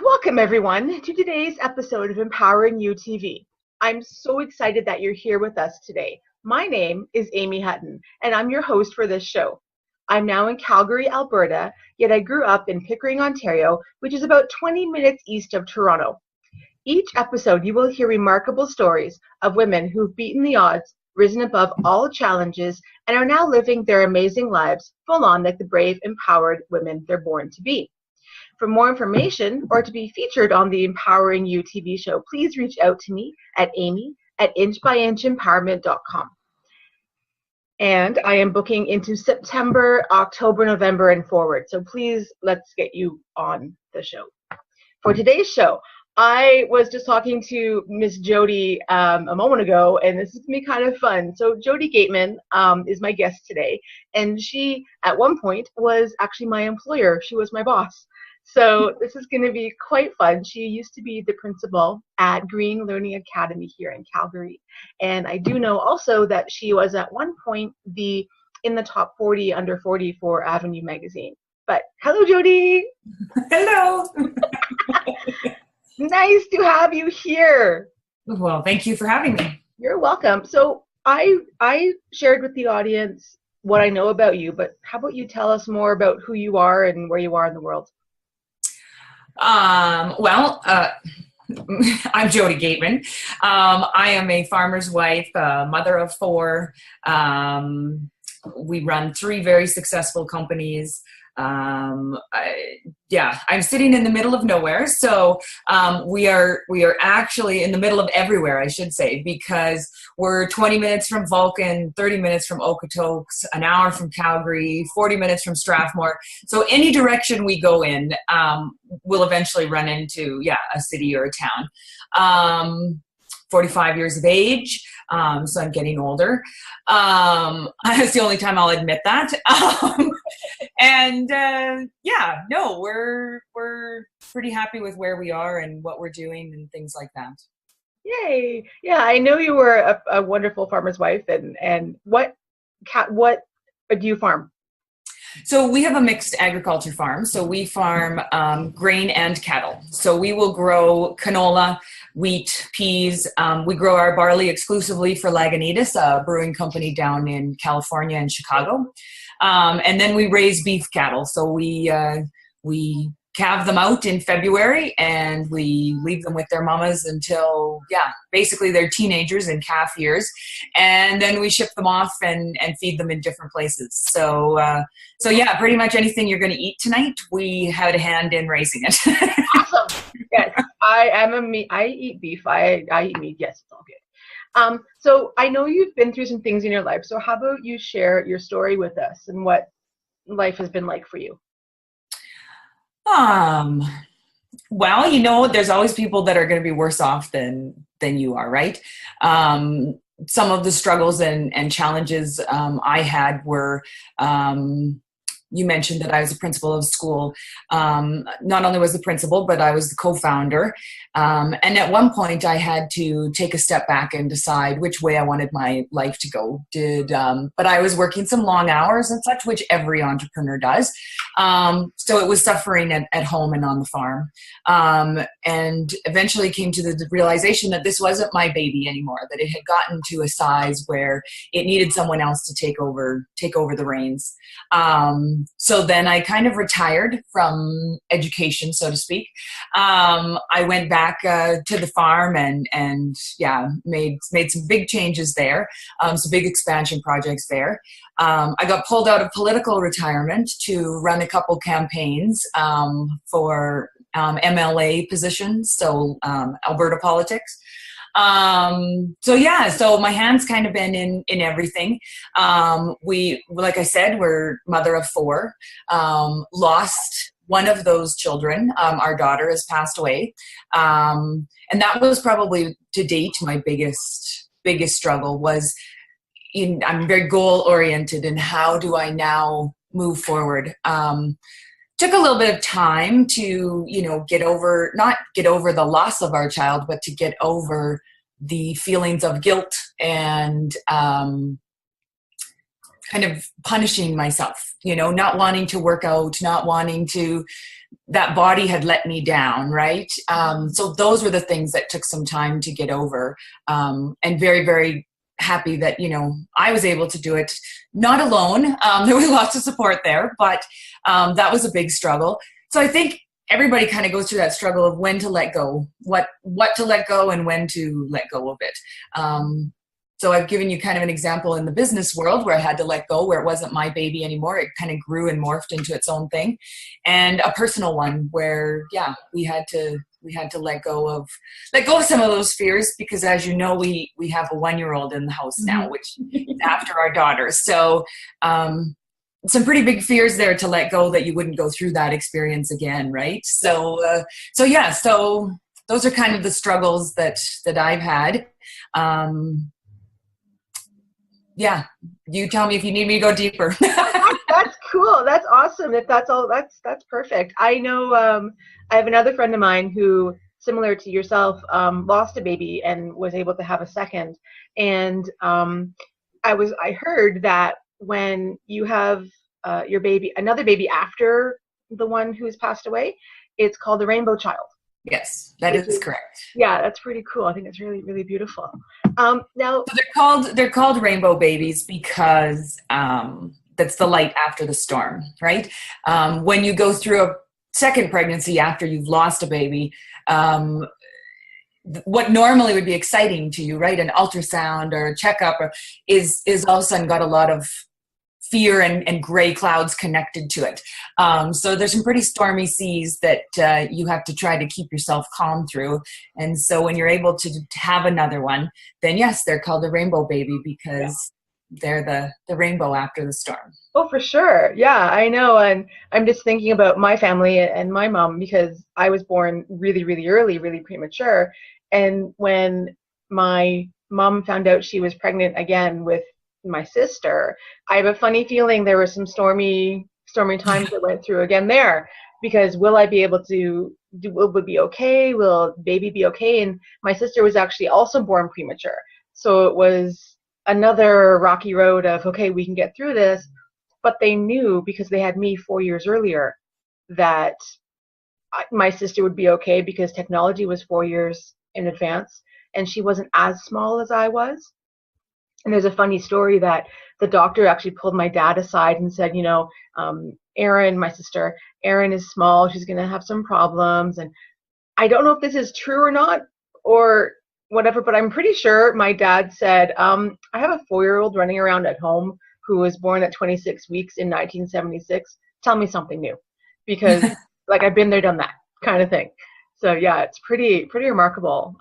Welcome, everyone, to today's episode of Empowering You TV. I'm so excited that you're here with us today. My name is Amy Hutton, and I'm your host for this show. I'm now in Calgary, Alberta, yet I grew up in Pickering, Ontario, which is about 20 minutes east of Toronto. Each episode, you will hear remarkable stories of women who've beaten the odds, risen above all challenges, and are now living their amazing lives full on like the brave, empowered women they're born to be. For more information or to be featured on the Empowering You TV show, please reach out to me at amy@inchbyinchempowerment.com. And I am booking into September, October, November, and forward. So please, let's get you on the show. For today's show, I was just talking to Miss Jodie a moment ago, and this is going to be kind of fun. So Jodie Gateman is my guest today, and she, at one point, was actually my employer. She was my boss. So this is going to be quite fun. She used to be the principal at Green Learning Academy here in Calgary. And I do know also that she was at one point in the top 40 under 40 for Avenue magazine. But hello, Jodie. Hello. Nice to have you here. Well, thank you for having me. You're welcome. So I shared with the audience what I know about you, but how about you tell us more about who you are and where you are in the world? I'm Jodie Gateman. I am a farmer's wife, mother of four. We run 3 very successful companies. I'm sitting in the middle of nowhere. So we are actually in the middle of everywhere, I should say, because we're 20 minutes from Vulcan, 30 minutes from Okotoks, an hour from Calgary, 40 minutes from Strathmore. So any direction we go in, we'll eventually run into, a city or a town. 45 years of age, so I'm getting older. That's the only time I'll admit that. We're pretty happy with where we are and what we're doing and things like that. Yay! Yeah, I know you were a wonderful farmer's wife, and what do you farm? So we have a mixed agriculture farm. So we farm grain and cattle. So we will grow canola, wheat, peas. We grow our barley exclusively for Lagunitas, a brewing company down in California and Chicago. And then we raise beef cattle. So we calve them out in February and we leave them with their mamas until, basically they're teenagers in calf years. And then we ship them off and feed them in different places. So pretty much anything you're going to eat tonight, we had a hand in raising it. Awesome. Yes, I eat beef. I eat meat. Yes, it's all good. So I know you've been through some things in your life. So how about you share your story with us and what life has been like for you? Well, there's always people that are going to be worse off than you are, right? Some of the struggles and challenges I had were, you mentioned that I was a principal of school. Not only was the principal, but I was the co-founder. And at one point I had to take a step back and decide which way I wanted my life to go. But I was working some long hours and such, which every entrepreneur does. So it was suffering at home and on the farm. And eventually came to the realization that this wasn't my baby anymore, that it had gotten to a size where it needed someone else to take over the reins. So then I kind of retired from education, so to speak. I went back to the farm and made some big changes there, some big expansion projects there. I got pulled out of political retirement to run a couple campaigns for MLA positions, so Alberta politics. So my hand's kind of been in everything. Like I said, we're mother of 4, lost one of those children. Our daughter has passed away. And that was probably to date my biggest struggle was I'm very goal oriented and how do I now move forward? Took a little bit of time to, not get over the loss of our child, but to get over the feelings of guilt and kind of punishing myself, not wanting to work out, not wanting to, that body had let me down, right? So those were the things that took some time to get over, and very, very happy that, I was able to do it, not alone. There was lots of support there, but that was a big struggle. So I think everybody kind of goes through that struggle of when to let go, what to let go and when to let go of it. So I've given you kind of an example in the business world where I had to let go, where it wasn't my baby anymore. It kind of grew and morphed into its own thing. And a personal one where, we had to let go of some of those fears, because as you know, we have a 1-year-old in the house now, which is after our daughter. So some pretty big fears there to let go, that you wouldn't go through that experience again, right? So those are kind of the struggles that I've had. You tell me if you need me to go deeper. That's cool. That's awesome. If that's all, that's perfect. I know I have another friend of mine who, similar to yourself, lost a baby and was able to have a second. And I heard that when you have your baby, another baby after the one who's passed away, it's called the rainbow child. Yes, that is correct. Yeah, that's pretty cool. I think it's really, really beautiful. Now, so they're called rainbow babies because that's the light after the storm, right? When you go through a second pregnancy after you've lost a baby, what normally would be exciting to you, right? An ultrasound or a checkup is all of a sudden got a lot of fear and gray clouds connected to it. So there's some pretty stormy seas that you have to try to keep yourself calm through. And so when you're able to have another one, then yes, they're called the rainbow baby because they're the rainbow after the storm. Oh, for sure. Yeah, I know. And I'm just thinking about my family and my mom, because I was born really, really early, really premature. And when my mom found out she was pregnant again with my sister, I have a funny feeling there were some stormy times that went through again there, because will I be able to will it be okay? Will baby be okay? And my sister was actually also born premature. So it was another rocky road of, okay, we can get through this. But they knew, because they had me 4 years earlier, that my sister would be okay, because technology was 4 years in advance and she wasn't as small as I was. And there's a funny story that the doctor actually pulled my dad aside and said, Erin, my sister, Erin is small. She's going to have some problems. And I don't know if this is true or not or whatever, but I'm pretty sure my dad said, I have a 4-year-old running around at home who was born at 26 weeks in 1976. Tell me something new, because I've been there, done that kind of thing. So yeah, it's pretty remarkable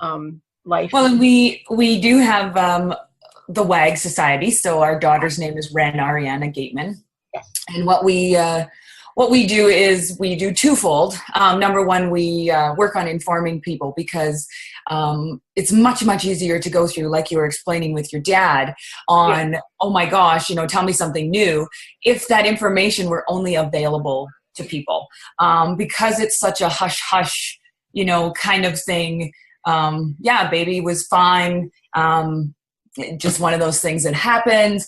life. Well, and we do have the WAG Society. So our daughter's name is Ren Ariana Gateman. Yes. And what we do is we do twofold. Number one, we work on informing people, because it's much, much easier to go through, like you were explaining with your dad, on, oh my gosh, tell me something new, if that information were only available to people. Because it's such a hush-hush, kind of thing. Baby was fine. Just one of those things that happens.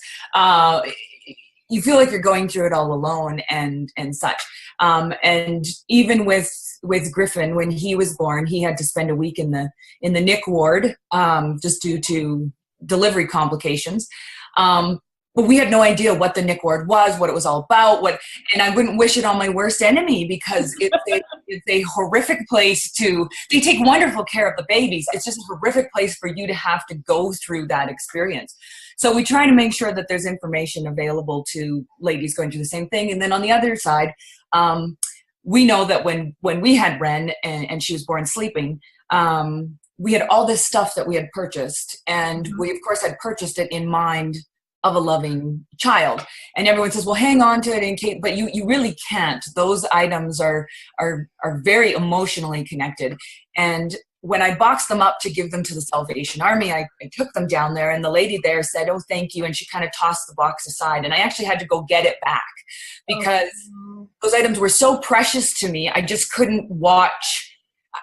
You feel like you're going through it all alone and such. And even with Griffin, when he was born, he had to spend a week in the NIC ward, just due to delivery complications. But we had no idea what the NIC ward was, what it was all about, and I wouldn't wish it on my worst enemy, because it's a horrific place they take wonderful care of the babies. It's just a horrific place for you to have to go through that experience. So we try to make sure that there's information available to ladies going through the same thing. And then on the other side, we know that when we had Ren and she was born sleeping, we had all this stuff that we had purchased. And we, of course, had purchased it in mind of a loving child. And everyone says, well, hang on to it, in case, but you really can't. Those items are very emotionally connected. And when I boxed them up to give them to the Salvation Army, I took them down there, and the lady there said, oh, thank you. And she kind of tossed the box aside. And I actually had to go get it back, because those items were so precious to me. I just couldn't watch.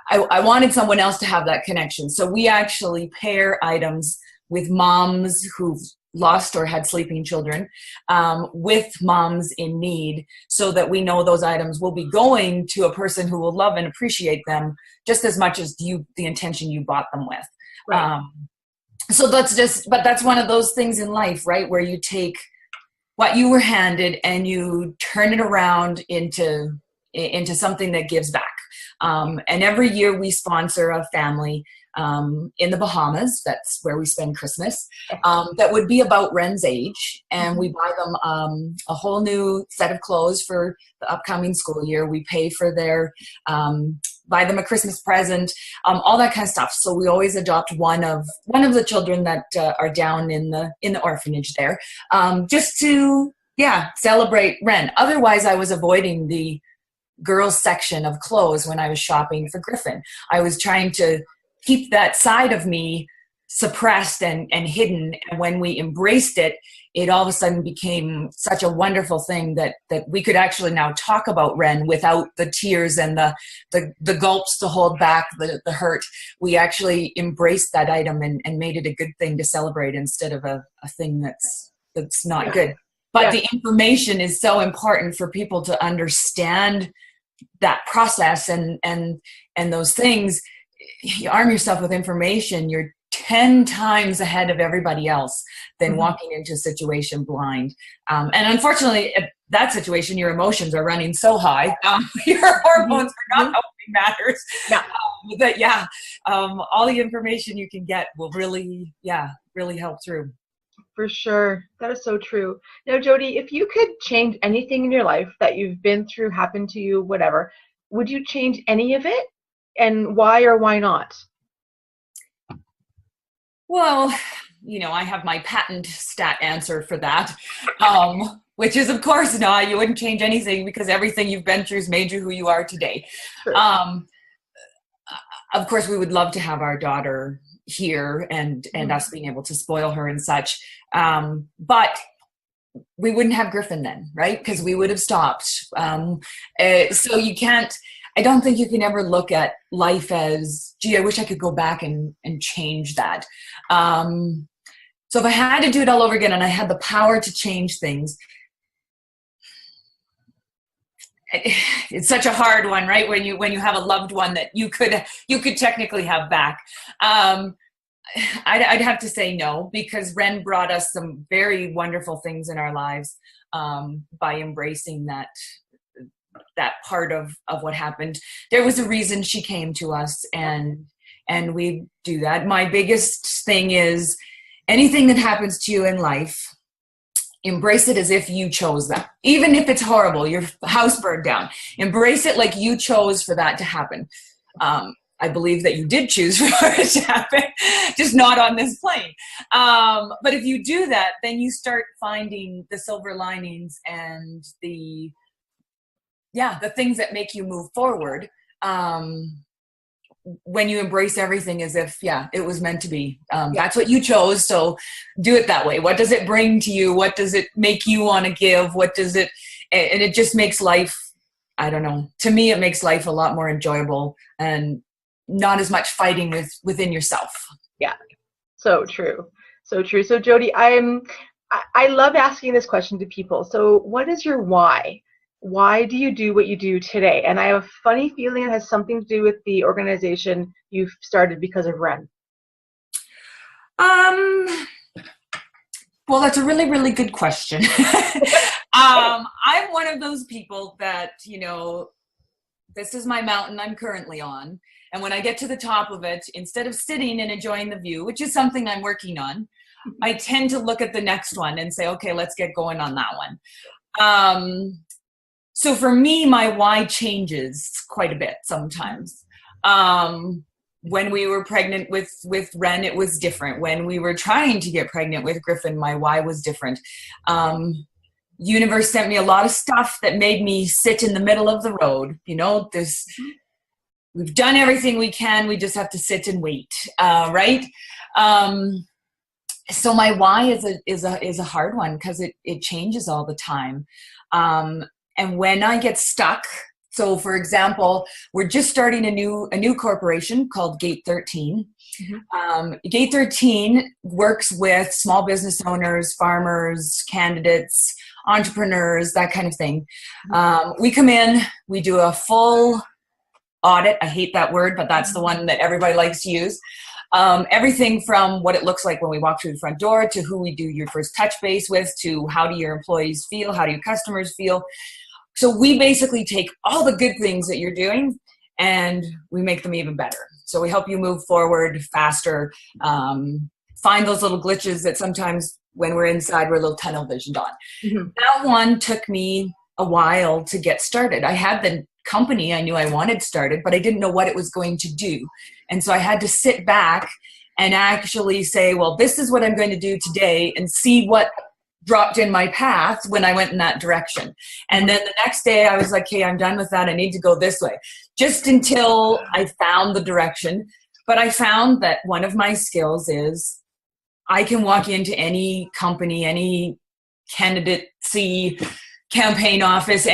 I wanted someone else to have that connection. So we actually pair items with moms who've lost or had sleeping children, with moms in need, so that we know those items will be going to a person who will love and appreciate them just as much as the intention you bought them with. Right. So that's one of those things in life, right? Where you take what you were handed and you turn it around into something that gives back. And every year we sponsor a family in the Bahamas. That's where we spend Christmas. That would be about Ren's age. And we buy them a whole new set of clothes for the upcoming school year. We pay for their, buy them a Christmas present, all that kind of stuff. So we always adopt one of the children that are down in the orphanage there, just to, celebrate Ren. Otherwise, I was avoiding the girls section of clothes when I was shopping for Griffin. I was trying to keep that side of me suppressed and hidden. And when we embraced it, it all of a sudden became such a wonderful thing that we could actually now talk about Ren without the tears and the gulps to hold back the hurt. We actually embraced that item and made it a good thing to celebrate instead of a thing that's not good. But the information is so important for people to understand that process and those things. You arm yourself with information, you're 10 times ahead of everybody else than walking into a situation blind. And unfortunately, at that situation, your emotions are running so high. Your hormones are not helping matters. But all the information you can get will really help through. For sure. That is so true. Now, Jodie, if you could change anything in your life that you've been through, happened to you, whatever, would you change any of it? And why or why not? Well, I have my patent stat answer for that, which is, of course, no, you wouldn't change anything because everything you've been through has made you who you are today. Sure. Of course, we would love to have our daughter here and us being able to spoil her and such. But we wouldn't have Griffin then, right? Because we would have stopped. So you can't, I don't think you can ever look at life as, gee, I wish I could go back and change that. So if I had to do it all over again and I had the power to change things, it's such a hard one, right? When you have a loved one that you could technically have back. I'd have to say no, because Ren brought us some very wonderful things in our lives by embracing that part of what happened. There was a reason she came to us, and we do that. My biggest thing is anything that happens to you in life, embrace it as if you chose that. Even if it's horrible, your house burned down, embrace it like you chose for that to happen. I believe that you did choose for it to happen, just not on this plane. But if you do that, then you start finding the silver linings and the things that make you move forward. When you embrace everything as if, it was meant to be. That's what you chose, so do it that way. What does it bring to you? What does it make you want to give? And it just makes life, I don't know. To me, it makes life a lot more enjoyable and not as much fighting within yourself. Yeah, so true. So true. So Jodie, I love asking this question to people. So what is your why? Why do you do what you do today? And I have a funny feeling it has something to do with the organization you've started because of Ren. Well, that's a really, really good question. I'm one of those people that, this is my mountain I'm currently on. And when I get to the top of it, instead of sitting and enjoying the view, which is something I'm working on, I tend to look at the next one and say, okay, let's get going on that one. So for me, my why changes quite a bit sometimes. When we were pregnant with Ren, it was different. When we were trying to get pregnant with Griffin, my why was different. Universe sent me a lot of stuff that made me sit in the middle of the road. We've done everything we can. We just have to sit and wait, right? So my why is a hard one because it changes all the time. And when I get stuck, so for example, we're just starting a new corporation called Gate 13. Gate 13 works with small business owners, farmers, candidates, entrepreneurs, that kind of thing. We come in, we do a full audit. I hate that word, but that's the one that everybody likes to use. Everything from what it looks like when we walk through the front door to who we do your first touch base with to how do your employees feel, how do your customers feel. So we basically take all the good things that you're doing and we make them even better. So we help you move forward faster, find those little glitches that sometimes when we're inside, we're a little tunnel visioned on. That one took me a while to get started. I had the company I knew I wanted started, but I didn't know what it was going to do. And so I had to sit back and actually say, well, this is what I'm going to do today and see what dropped in my path when I went in that direction. And then the next day I was like, hey, I'm done with that. I need to go this way. Just until I found the direction. But I found that one of my skills is I can walk into any company, any candidacy campaign office,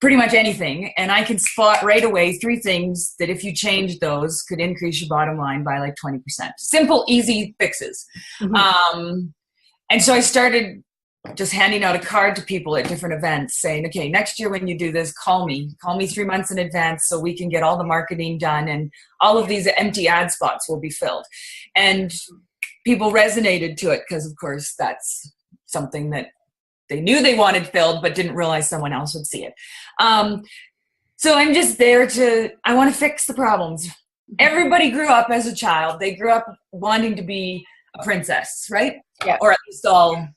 pretty much anything, and I can spot right away 3 things that if you change those could increase your bottom line by like 20%. Simple, easy fixes. And so I started just handing out a card to people at different events saying, okay, next year when you do this, call me 3 months in advance so we can get all the marketing done and all of these empty ad spots will be filled. And people resonated to it because, of course, that's something that they knew they wanted filled but didn't realize someone else would see it. So I'm just there I want to fix the problems. Everybody grew up as a child. They grew up wanting to be a princess, right? Yeah. Or at least all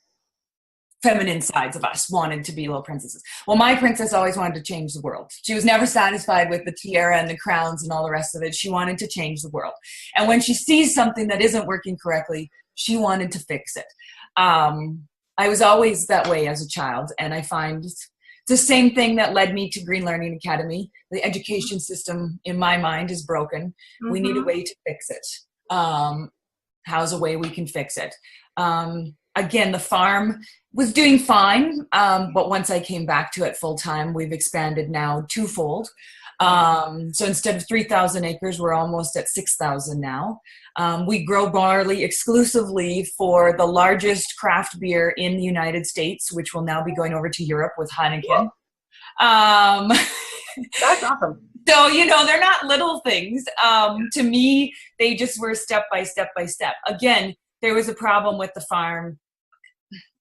feminine sides of us wanted to be little princesses. Well, my princess always wanted to change the world. She was never satisfied with the tiara and the crowns and all the rest of it. She wanted to change the world. And when she sees something that isn't working correctly, she wanted to fix it. I was always that way as a child, and I find it's the same thing that led me to Green Learning Academy. The education system, in my mind, is broken. We need a way to fix it. How's a way we can fix it? Again, the farm was doing fine, but once I came back to it full time, we've expanded now twofold. So instead of 3,000 acres, we're almost at 6,000 now. We grow barley exclusively for the largest craft beer in the United States, which will now be going over to Europe with Heineken. That's awesome. So, they're not little things. To me, they just were step by step by step. Again, there was a problem with the farm.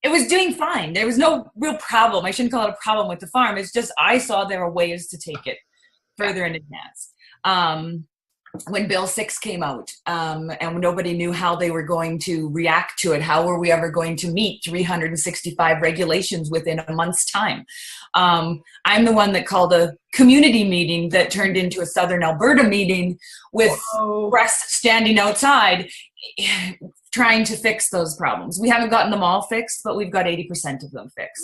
It was doing fine. There was no real problem. I shouldn't call it a problem with the farm. It's just I saw there were ways to take it further in advance. When Bill 6 came out, and nobody knew how they were going to react to it, how were we ever going to meet 365 regulations within a month's time? I'm the one that called a community meeting that turned into a Southern Alberta meeting with press standing outside trying to fix those problems. We haven't gotten them all fixed, but we've got 80% of them fixed.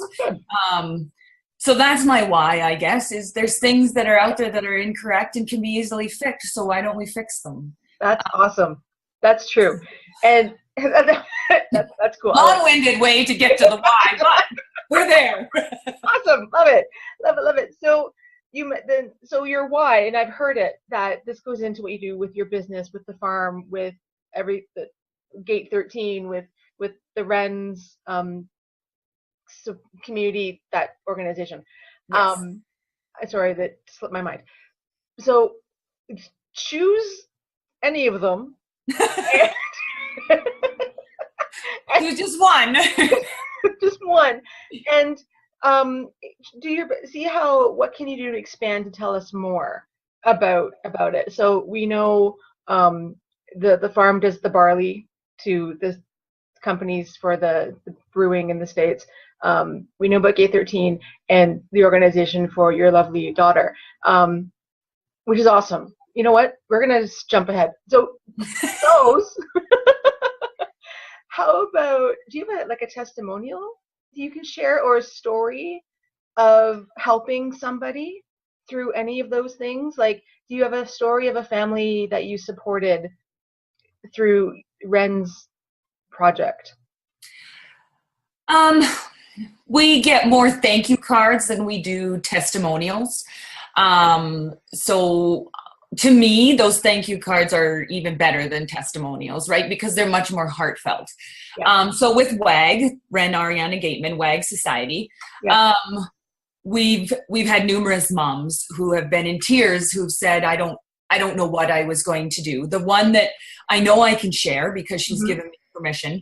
So that's my why, I guess, is there's things that are out there that are incorrect and can be easily fixed. So why don't we fix them? That's awesome. That's true. And that's cool. Long-winded way to get to the why, but we're there. Awesome. Love it. Love it. Love it. So so your why, and I've heard it, that this goes into what you do with your business, with the farm, with the Gate 13, with the Wren's community, that organization. Yes. Sorry, that slipped my mind. So choose any of them. Choose just one. Just one. And what can you do to expand to tell us more about it? So we know the farm does the barley to the companies for the brewing in the States. We know about Gate 13 and the organization for your lovely daughter, which is awesome. You know what? We're going to just jump ahead. So those, how about, do you have a testimonial you can share, or a story of helping somebody through any of those things? Like, do you have a story of a family that you supported through Wren's project? We get more thank you cards than we do testimonials. So to me, those thank you cards are even better than testimonials, right? Because they're much more heartfelt. Yeah. So with WAG, Ren Ariana Gateman, WAG Society, Yeah. we've had numerous moms who have been in tears who've said, I don't know what I was going to do. The one that I know I can share because she's given me permission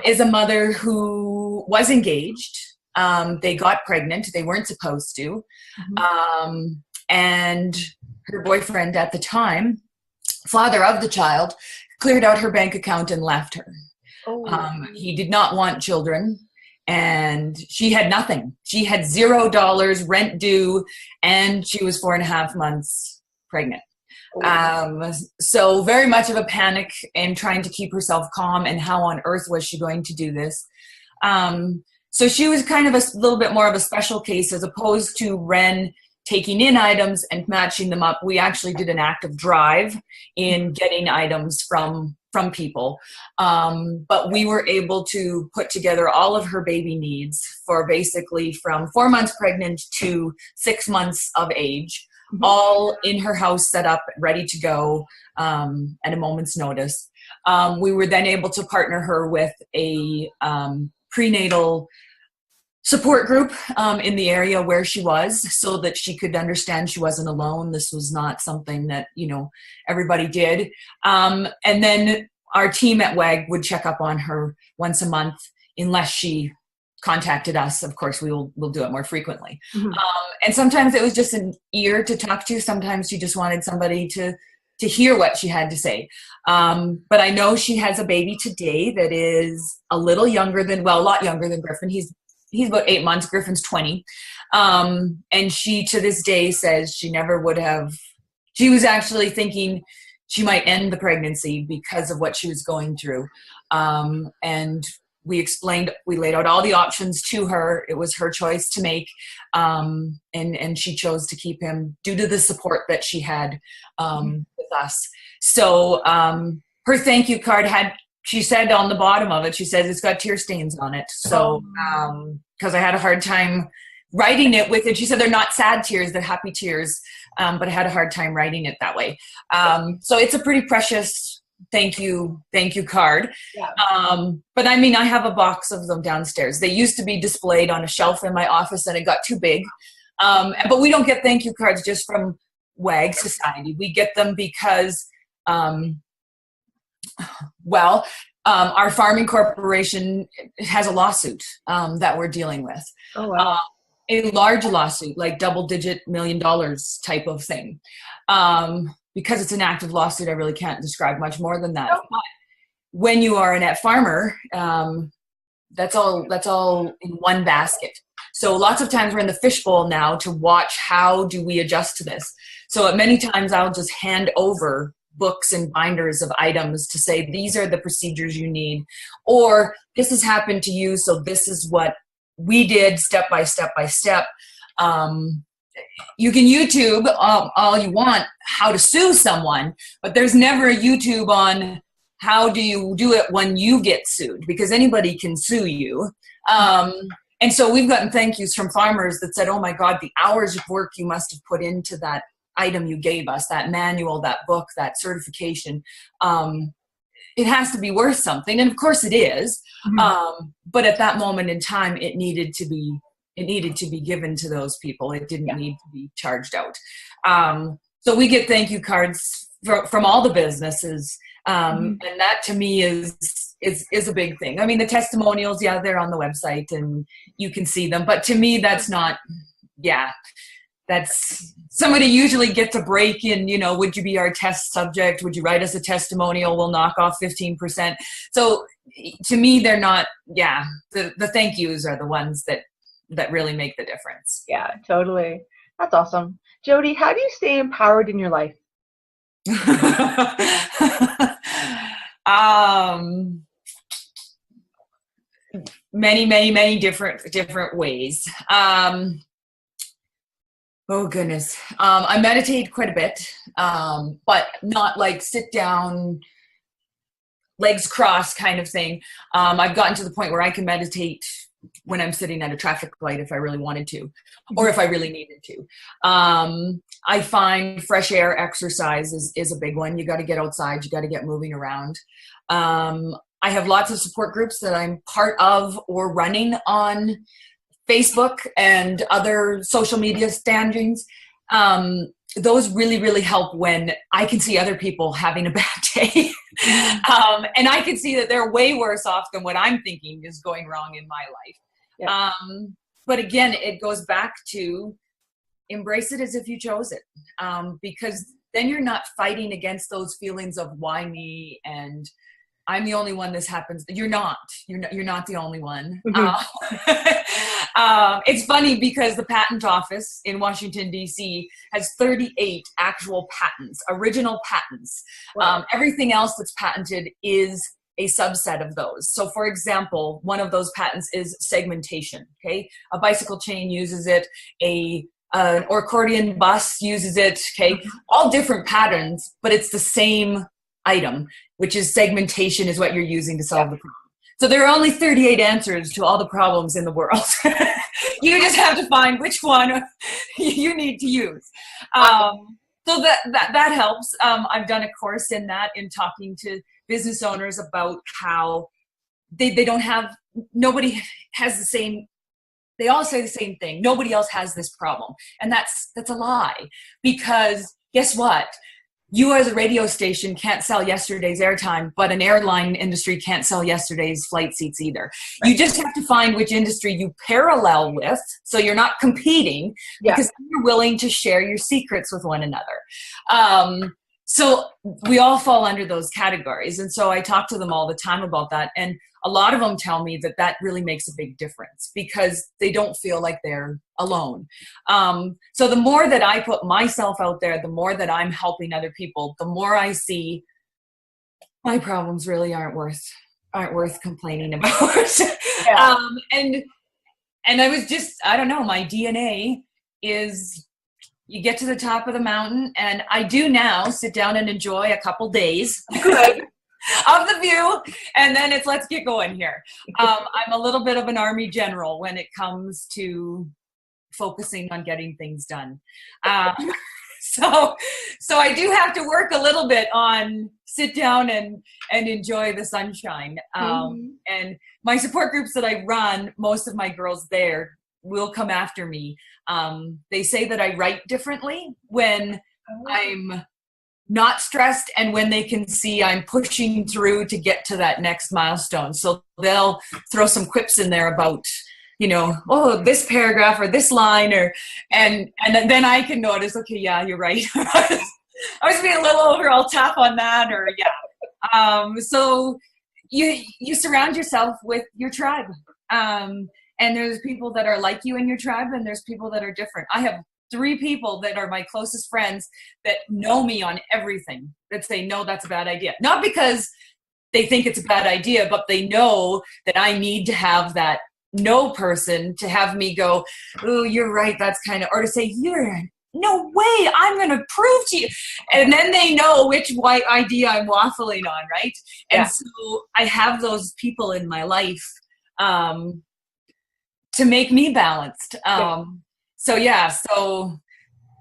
is a mother who was engaged. They got pregnant. They weren't supposed to. And her boyfriend at the time, father of the child, cleared out her bank account and left her. He did not want children, and she had nothing. She had $0 rent due, and she was 4.5 months pregnant. So very much of a panic and trying to keep herself calm, and how on earth was she going to do this? So she was kind of a little bit more of a special case as opposed to Ren taking in items and matching them up. We actually did an active drive in getting items from people. But we were able to put together all of her baby needs for basically from 4 months pregnant to 6 months of age, all in her house, set up, ready to go at a moment's notice. We were then able to partner her with a prenatal support group in the area where she was, so that she could understand she wasn't alone. This was not something that, everybody did. And then our team at WAG would check up on her once a month, unless she contacted us. Of course, we'll do it more frequently. And sometimes it was just an ear to talk to. Sometimes she just wanted somebody to hear what she had to say. But I know she has a baby today that is a lot younger than Griffin. He's about 8 months. Griffin's 20. And she, to this day, says she never would have. She was actually thinking she might end the pregnancy because of what she was going through. And we laid out all the options to her. It was her choice to make. And she chose to keep him due to the support that she had with us. So her thank you card she said on the bottom of it, she says it's got tear stains on it. So, because I had a hard time writing it with it. She said they're not sad tears, they're happy tears. But I had a hard time writing it that way. So it's a pretty precious thank you card. But I mean, I have a box of them downstairs. They used to be displayed on a shelf in my office and it got too big. But we don't get thank you cards just from WAG Society. We get them because, our farming corporation has a lawsuit that we're dealing with. A large lawsuit, like double-digit $1 million type of thing. Because it's an active lawsuit, I really can't describe much more than that. But when you are a net farmer, that's all in one basket. So lots of times we're in the fishbowl now to watch how do we adjust to this. So many times I'll just hand over books and binders of items to say, these are the procedures you need, or this has happened to you, so this is what we did step by step by step. You can YouTube all you want how to sue someone, but there's never a YouTube on how do you do it when you get sued, because anybody can sue you. And so we've gotten thank yous from farmers that said, oh my God, the hours of work you must have put into that item you gave us, that manual, that book, that certification. It has to be worth something. And of course it is. But at that moment in time, it needed to be given to those people. It didn't need to be charged out. So we get thank you cards from all the businesses. And that to me is a big thing. I mean, the testimonials, they're on the website and you can see them. But to me, that's not, that's somebody usually gets a break in, would you be our test subject? Would you write us a testimonial? We'll knock off 15%. So to me, they're not, the thank yous are the ones that really make the difference. Yeah, totally. That's awesome. Jodie, how do you stay empowered in your life? Many different ways. Oh goodness. I meditate quite a bit, but not like sit down, legs crossed kind of thing. I've gotten to the point where I can meditate when I'm sitting at a traffic light if I really wanted to, or if I really needed to. I find fresh air exercise is a big one. You got to get outside. You got to get moving around. I have lots of support groups that I'm part of or running on Facebook and other social media standings. Those really, really help when I can see other people having a bad day. And I can see that they're way worse off than what I'm thinking is going wrong in my life. Yeah. But again, it goes back to embrace it as if you chose it. Because then you're not fighting against those feelings of why me and I'm the only one this happens. You're not the only one. It's funny because the patent office in Washington, D.C. has 38 actual patents, original patents. Wow. Everything else that's patented is a subset of those. So for example, one of those patents is segmentation. Okay. A bicycle chain uses it. An accordion bus uses it. Okay. All different patterns, but it's the same item, which is segmentation is what you're using to solve the problem. So there are only 38 answers to all the problems in the world. You just have to find which one you need to use. So that helps. I've done a course in that, in talking to business owners about how they don't have, nobody has the same, they all say the same thing. Nobody else has this problem. And that's a lie, because guess what? You as a radio station can't sell yesterday's airtime, but an airline industry can't sell yesterday's flight seats either. Right. You just have to find which industry you parallel with, so you're not competing, because you're willing to share your secrets with one another. So we all fall under those categories. And so I talk to them all the time about that. And a lot of them tell me that that really makes a big difference, because they don't feel like they're alone. So the more that I put myself out there, the more that I'm helping other people, the more I see my problems really aren't worth complaining about. And I was just, I don't know, my DNA is, you get to the top of the mountain, and I do now sit down and enjoy a couple days of the view, and then it's, let's get going here. I'm a little bit of an army general when it comes to focusing on getting things done. So I do have to work a little bit on sit down and enjoy the sunshine. And my support groups that I run, most of my girls there will come after me. They say that I write differently when I'm not stressed, and when they can see I'm pushing through to get to that next milestone. So they'll throw some quips in there about, oh, this paragraph or this line, and then I can notice, okay, yeah, you're right. I was being a little overall tough on that, or so you surround yourself with your tribe. And there's people that are like you in your tribe, and there's people that are different. I have 3 people that are my closest friends that know me on everything, that say, no, that's a bad idea. Not because they think it's a bad idea, but they know that I need to have that no person to have me go, oh, you're right, that's kind of, or to say, no way, I'm going to prove to you. And then they know which white idea I'm waffling on, right? And so I have those people in my life to make me balanced. So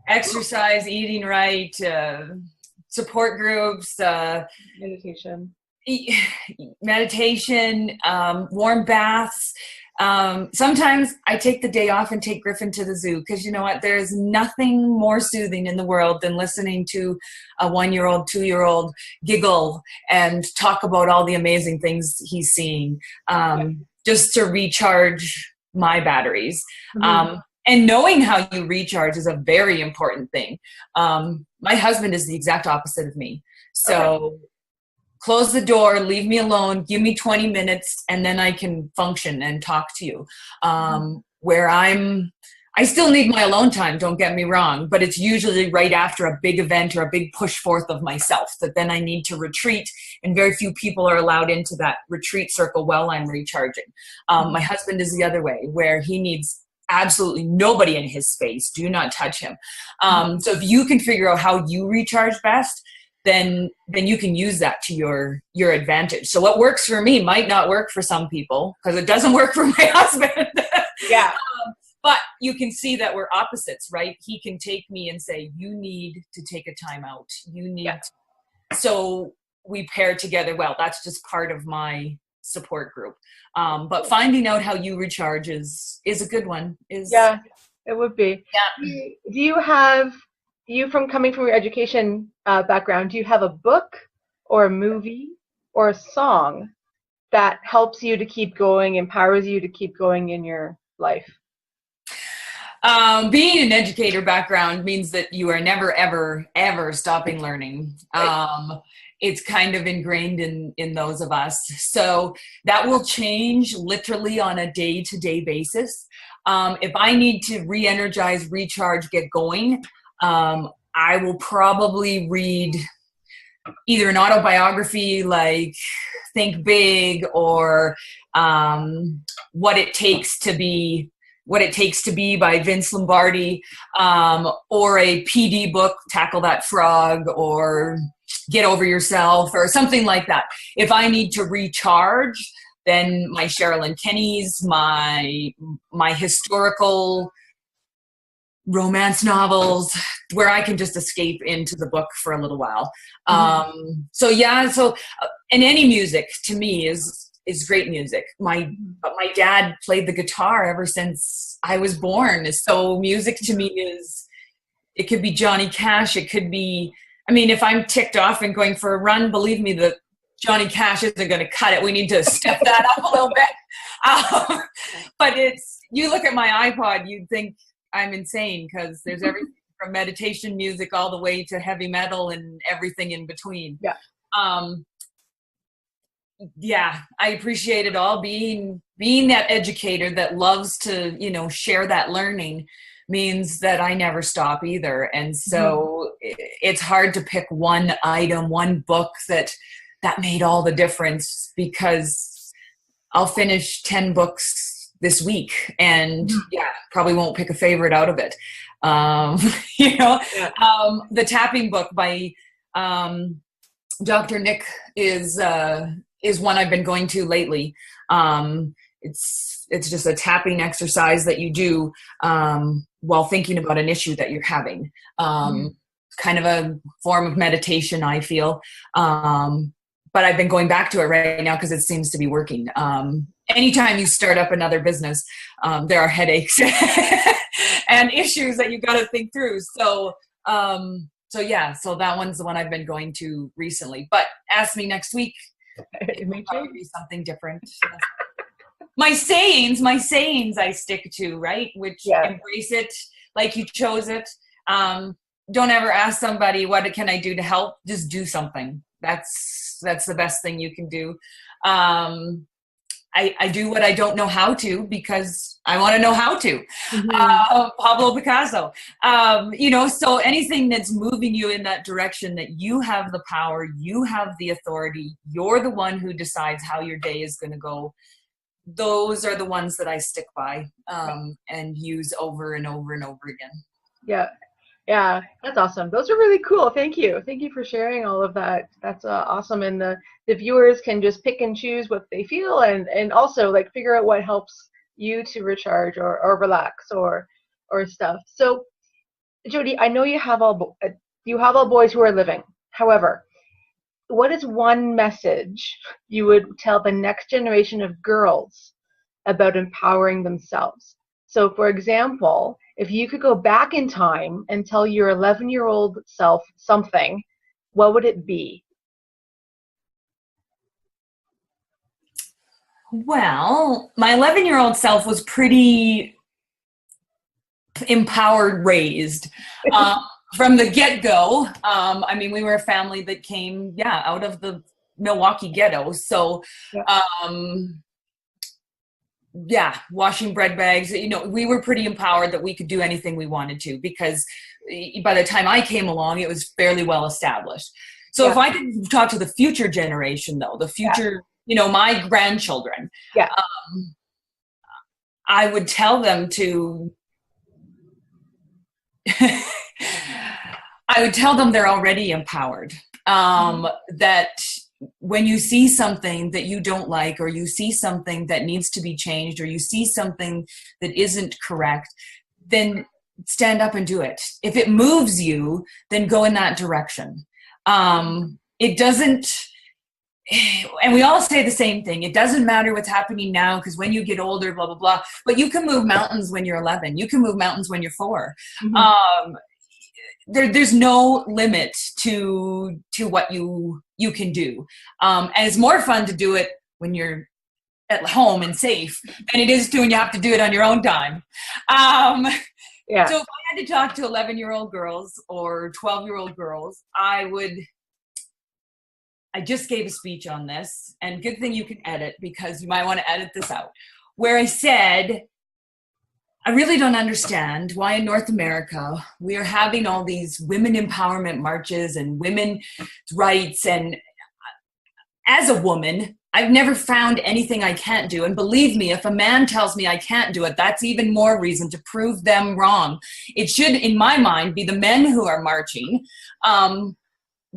exercise, eating right, support groups, meditation, warm baths. Sometimes I take the day off and take Griffin to the zoo, because you know what? There's nothing more soothing in the world than listening to a 1-year-old, 2-year-old giggle and talk about all the amazing things he's seeing, just to recharge my batteries. And knowing how you recharge is a very important thing. My husband is the exact opposite of me. So close the door, leave me alone, give me 20 minutes, and then I can function and talk to you. Where I still need my alone time, don't get me wrong, but it's usually right after a big event or a big push forth of myself that then I need to retreat, and very few people are allowed into that retreat circle while I'm recharging. My husband is the other way, where he needs absolutely nobody in his space. Do not touch him. So if you can figure out how you recharge best, then you can use that to your advantage. So what works for me might not work for some people, because it doesn't work for my husband. Yeah. But you can see that we're opposites, right? He can take me and say, you need to take a time out. You need so we pair together. Well, that's just part of my support group. But finding out how you recharge is a good one. Yeah, it would be. Yeah. Do you have, coming from your education background, do you have a book or a movie or a song that helps you to keep going, empowers you to keep going in your life? Being an educator background means that you are never, ever, ever stopping learning. It's kind of ingrained in those of us. So that will change literally on a day-to-day basis. If I need to re-energize, recharge, get going, I will probably read either an autobiography like Think Big, or What It Takes to Be by Vince Lombardi, or a PD book, Tackle That Frog, or Get Over Yourself, or something like that. If I need to recharge, then my Sherilyn Kenny's, my historical romance novels, where I can just escape into the book for a little while. And any music to me is great music. My dad played the guitar ever since I was born. So music to me it could be Johnny Cash. It could be, if I'm ticked off and going for a run, believe me, that Johnny Cash isn't going to cut it. We need to step that up a little bit. But you look at my iPod, you'd think I'm insane, because there's everything from meditation music all the way to heavy metal and everything in between. I appreciate it all. Being that educator that loves to, share that learning means that I never stop either. And so it's hard to pick one item, one book that made all the difference, because I'll finish 10 books this week and probably won't pick a favorite out of it. The tapping book by Dr. Nick is one I've been going to lately. It's just a tapping exercise that you do while thinking about an issue that you're having. Kind of a form of meditation, I feel. But I've been going back to it right now because it seems to be working. Anytime you start up another business, there are headaches and issues that you got to think through. So that one's the one I've been going to recently. But ask me next week. It may be something different. My sayings I stick to, right? Which embrace it like you chose it. Don't ever ask somebody, what can I do to help? Just do something. That's the best thing you can do. I do what I don't know how to, because I want to know how to. Pablo Picasso. So anything that's moving you in that direction, that you have the power, you have the authority, you're the one who decides how your day is going to go. Those are the ones that I stick by and use over and over and over again. Yeah, that's awesome. Those are really cool. Thank you for sharing all of that. That's awesome. And the viewers can just pick and choose what they feel, and also like figure out what helps you to recharge or relax or stuff. So Jodie, I know you have all boys who are living. However, what is one message you would tell the next generation of girls about empowering themselves? So for example, if you could go back in time and tell your 11-year-old self something, what would it be? Well, my 11-year-old self was pretty empowered, raised from the get-go. We were a family that came, out of the Milwaukee ghetto. So, washing bread bags, we were pretty empowered that we could do anything we wanted to, because by the time I came along, it was fairly well established. So if I could talk to the future generation, though, the future, my grandchildren, I would tell them to, I would tell them they're already empowered. That when you see something that you don't like, or you see something that needs to be changed, or you see something that isn't correct, then stand up and do it. If it moves you, then go in that direction. It doesn't, and we all say the same thing. It doesn't matter what's happening now, because when you get older, blah, blah, blah. But you can move mountains when you're 11. You can move mountains when you're 4. There's no limit to what you can do. And it's more fun to do it when you're at home and safe than it is to when you have to do it on your own time. Yeah. So if I had to talk to 11-year-old girls or 12-year-old girls, I just gave a speech on this, and good thing you can edit, because you might want to edit this out, where I said, I really don't understand why in North America we are having all these women empowerment marches and women's rights. And as a woman, I've never found anything I can't do. And believe me, if a man tells me I can't do it, that's even more reason to prove them wrong. It should, in my mind, be the men who are marching,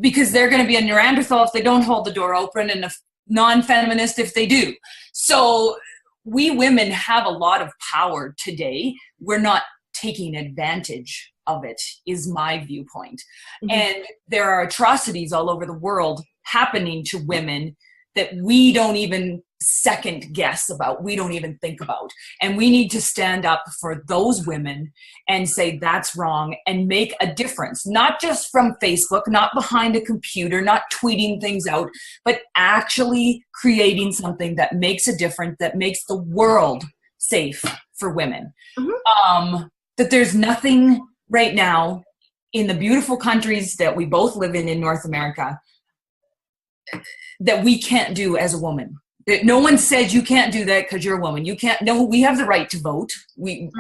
because they're going to be a Neanderthal if they don't hold the door open, and a non-feminist if they do. So we women have a lot of power today. We're not taking advantage of it, is my viewpoint. And there are atrocities all over the world happening to women that we don't even second guess about, we don't even think about. And we need to stand up for those women and say that's wrong, and make a difference, not just from Facebook, not behind a computer, not tweeting things out, but actually creating something that makes a difference, that makes the world safe for women. That there's nothing right now in the beautiful countries that we both live in North America that we can't do as a woman. No one said you can't do that because you're a woman. You can't. No, we have the right to vote.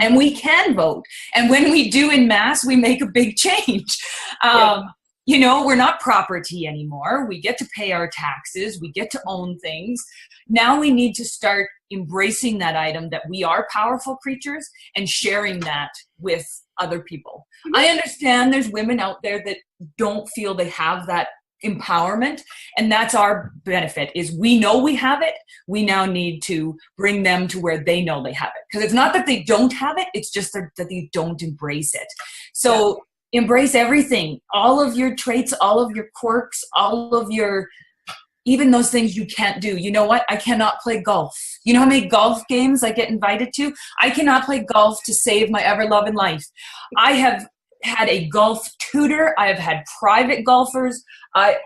And we can vote. And when we do in mass, we make a big change. You know, we're not property anymore. We get to pay our taxes. We get to own things. Now we need to start embracing that item, that we are powerful creatures, and sharing that with other people. I understand there's women out there that don't feel they have that empowerment, and that's our benefit, is we know we have it. We now need to bring them to where they know they have it, because it's not that they don't have it, it's just that they don't embrace it. So embrace everything, all of your traits, all of your quirks, all of your, even those things you can't do. You know what? I cannot play golf. You know how many golf games I get invited to? I cannot play golf to save my ever-loving life. I have had a golf tutor. I have had private golfers. I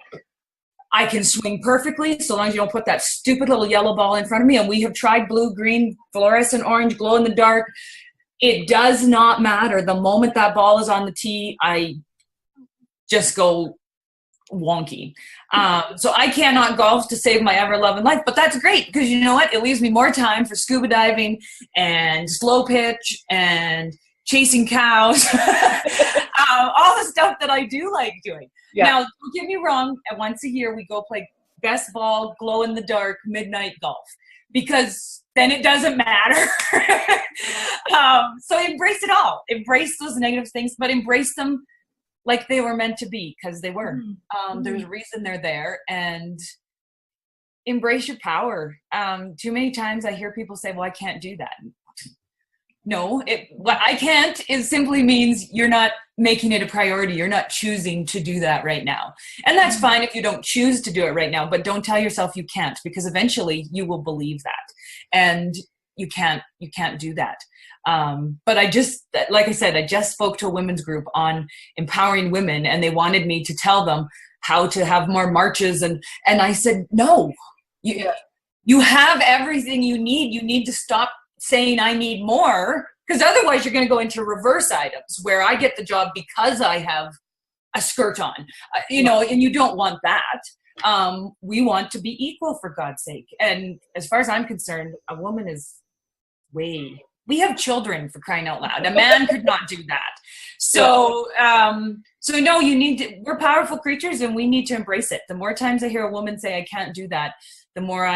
can swing perfectly, so long as you don't put that stupid little yellow ball in front of me. And we have tried blue, green, fluorescent orange, glow in the dark. It does not matter. The moment that ball is on the tee, I just go wonky. So I cannot golf to save my ever-loving life, but that's great, because you know what? It leaves me more time for scuba diving and slow pitch and chasing cows, all the stuff that I do like doing. Now, don't get me wrong, once a year we go play best ball, glow in the dark, midnight golf, because then it doesn't matter. So embrace it all. Embrace those negative things, but embrace them like they were meant to be, because they were. There's a reason they're there, and embrace your power. Too many times I hear people say, well, I can't do that. No, what I can't is simply means you're not making it a priority. You're not choosing to do that right now. And that's fine if you don't choose to do it right now, but don't tell yourself you can't, because eventually you will believe that. And you can't do that. But I just, like I said, I just spoke to a women's group on empowering women, and they wanted me to tell them how to have more marches. And I said, no, you have everything you need. You need to stop saying I need more, because otherwise you're going to go into reverse items where I get the job because I have a skirt on, and you don't want that. We want to be equal, for God's sake. And as far as I'm concerned, a woman is we have children, for crying out loud. A man could not do that. So no, we're powerful creatures, and we need to embrace it. The more times I hear a woman say I can't do that, the more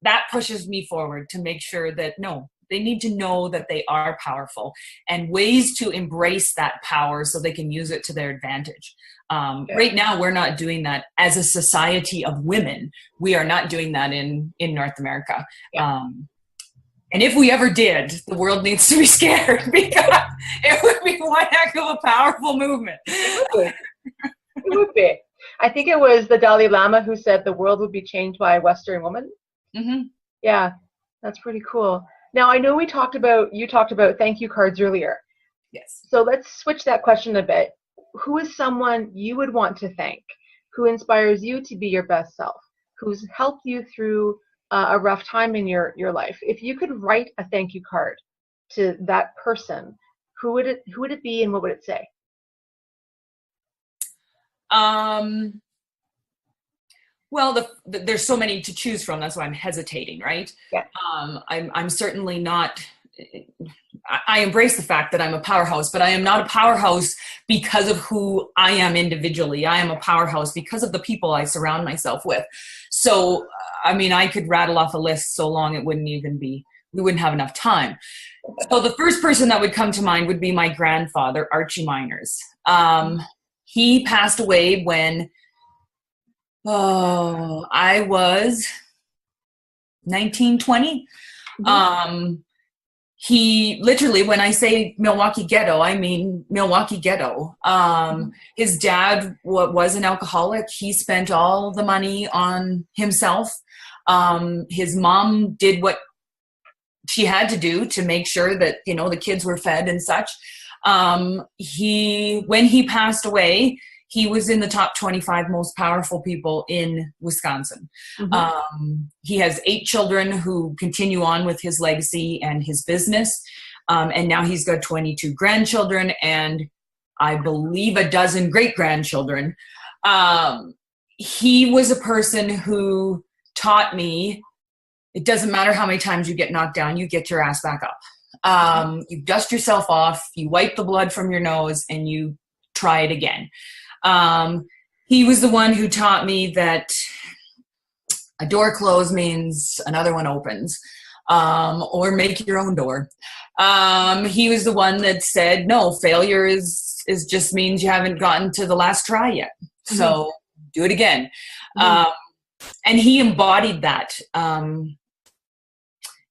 that pushes me forward to make sure that, no, They need to know that they are powerful and ways to embrace that power so they can use it to their advantage. Right now, we're not doing that as a society of women. We are not doing that in North America. Yeah. And if we ever did, the world needs to be scared, because it would be one heck of a powerful movement. It would be. I think it was the Dalai Lama who said the world would be changed by a Western woman. Mm-hmm. Yeah, that's pretty cool. Now, I know you talked about thank you cards earlier. Yes. So let's switch that question a bit. Who is someone you would want to thank? Who inspires you to be your best self? Who's helped you through a rough time in your life? If you could write a thank you card to that person, who would it be, and what would it say? Well, there's so many to choose from. That's why I'm hesitating, right? Yeah. I'm certainly not. I embrace the fact that I'm a powerhouse, but I am not a powerhouse because of who I am individually. I am a powerhouse because of the people I surround myself with. So, I mean, I could rattle off a list so long we wouldn't have enough time. So the first person that would come to mind would be my grandfather, Archie Miners. He passed away when I was 19, 20. Mm-hmm. He literally, when I say Milwaukee ghetto, I mean Milwaukee ghetto. His dad was an alcoholic. He spent all the money on himself. His mom did what she had to do to make sure that, the kids were fed and such. When he passed away, he was in the top 25 most powerful people in Wisconsin. Mm-hmm. He has 8 children who continue on with his legacy and his business. And now he's got 22 grandchildren and I believe a dozen great-grandchildren. He was a person who taught me it doesn't matter how many times you get knocked down, you get your ass back up. You dust yourself off, you wipe the blood from your nose, and you try it again. He was the one who taught me that a door closed means another one opens, or make your own door. He was the one that said, no, failure is just means you haven't gotten to the last try yet. Mm-hmm. So do it again. Mm-hmm. And he embodied that.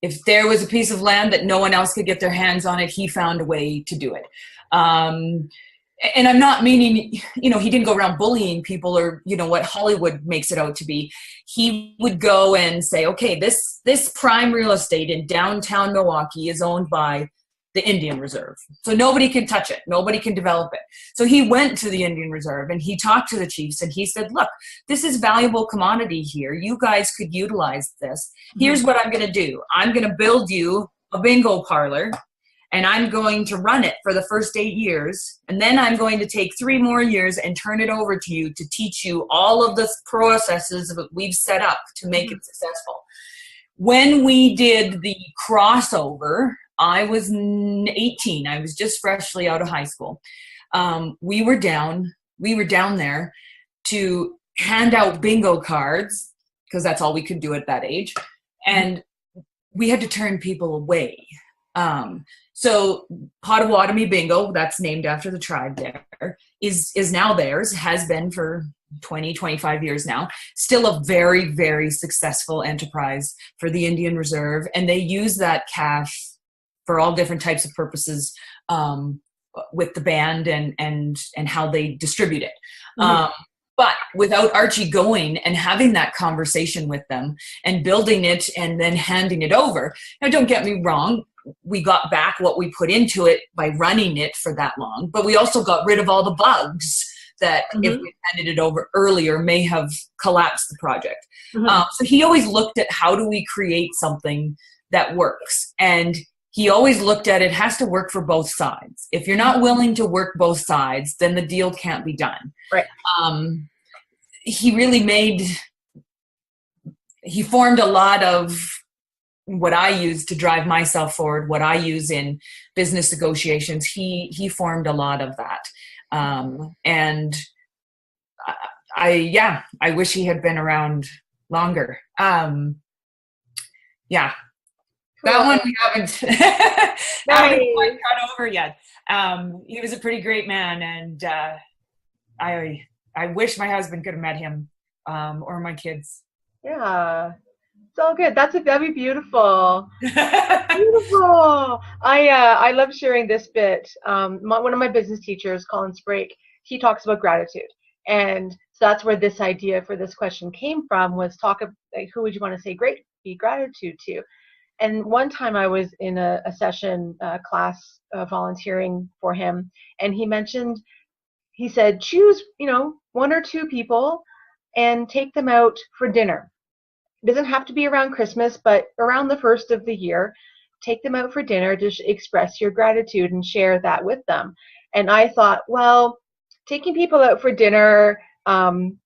If there was a piece of land that no one else could get their hands on it, he found a way to do it. And I'm not meaning, he didn't go around bullying people or, what Hollywood makes it out to be. He would go and say, okay, this prime real estate in downtown Milwaukee is owned by the Indian Reserve. So nobody can touch it. Nobody can develop it. So he went to the Indian Reserve and he talked to the chiefs and he said, look, this is valuable commodity here. You guys could utilize this. Here's what I'm going to do. I'm going to build you a bingo parlor. And I'm going to run it for the first 8 years. And then I'm going to take 3 more years and turn it over to you to teach you all of the processes that we've set up to make it successful. When we did the crossover, I was 18. I was just freshly out of high school. We were down there to hand out bingo cards because that's all we could do at that age. And we had to turn people away. So Potawatomi Bingo, that's named after the tribe there, is now theirs, has been for 20, 25 years now. Still a very, very successful enterprise for the Indian Reserve. And they use that cash for all different types of purposes with the band and how they distribute it. Mm-hmm. But without Archie going and having that conversation with them and building it and then handing it over, now don't get me wrong, we got back what we put into it by running it for that long, but we also got rid of all the bugs that if we handed it over earlier may have collapsed the project. So he always looked at how do we create something that works. And he always looked at it has to work for both sides. If you're not willing to work both sides, then the deal can't be done. Right. He formed a lot of what I use to drive myself forward, what I use in business negotiations. He formed a lot of that. And I wish he had been around longer. Yeah. That one we haven't, haven't quite Nice. got over yet. He was a pretty great man, and I wish my husband could have met him, or my kids. Yeah. It's all good. That'd be beautiful. Beautiful. I love sharing this bit. One of my business teachers, Colin Sprake, he talks about gratitude, and so that's where this idea for this question came from. Was like, who would you want to say be gratitude to? And one time I was in a session class volunteering for him, and he said, choose, one or two people and take them out for dinner. It doesn't have to be around Christmas, but around the first of the year, take them out for dinner to express your gratitude and share that with them. And I thought, well, taking people out for dinner can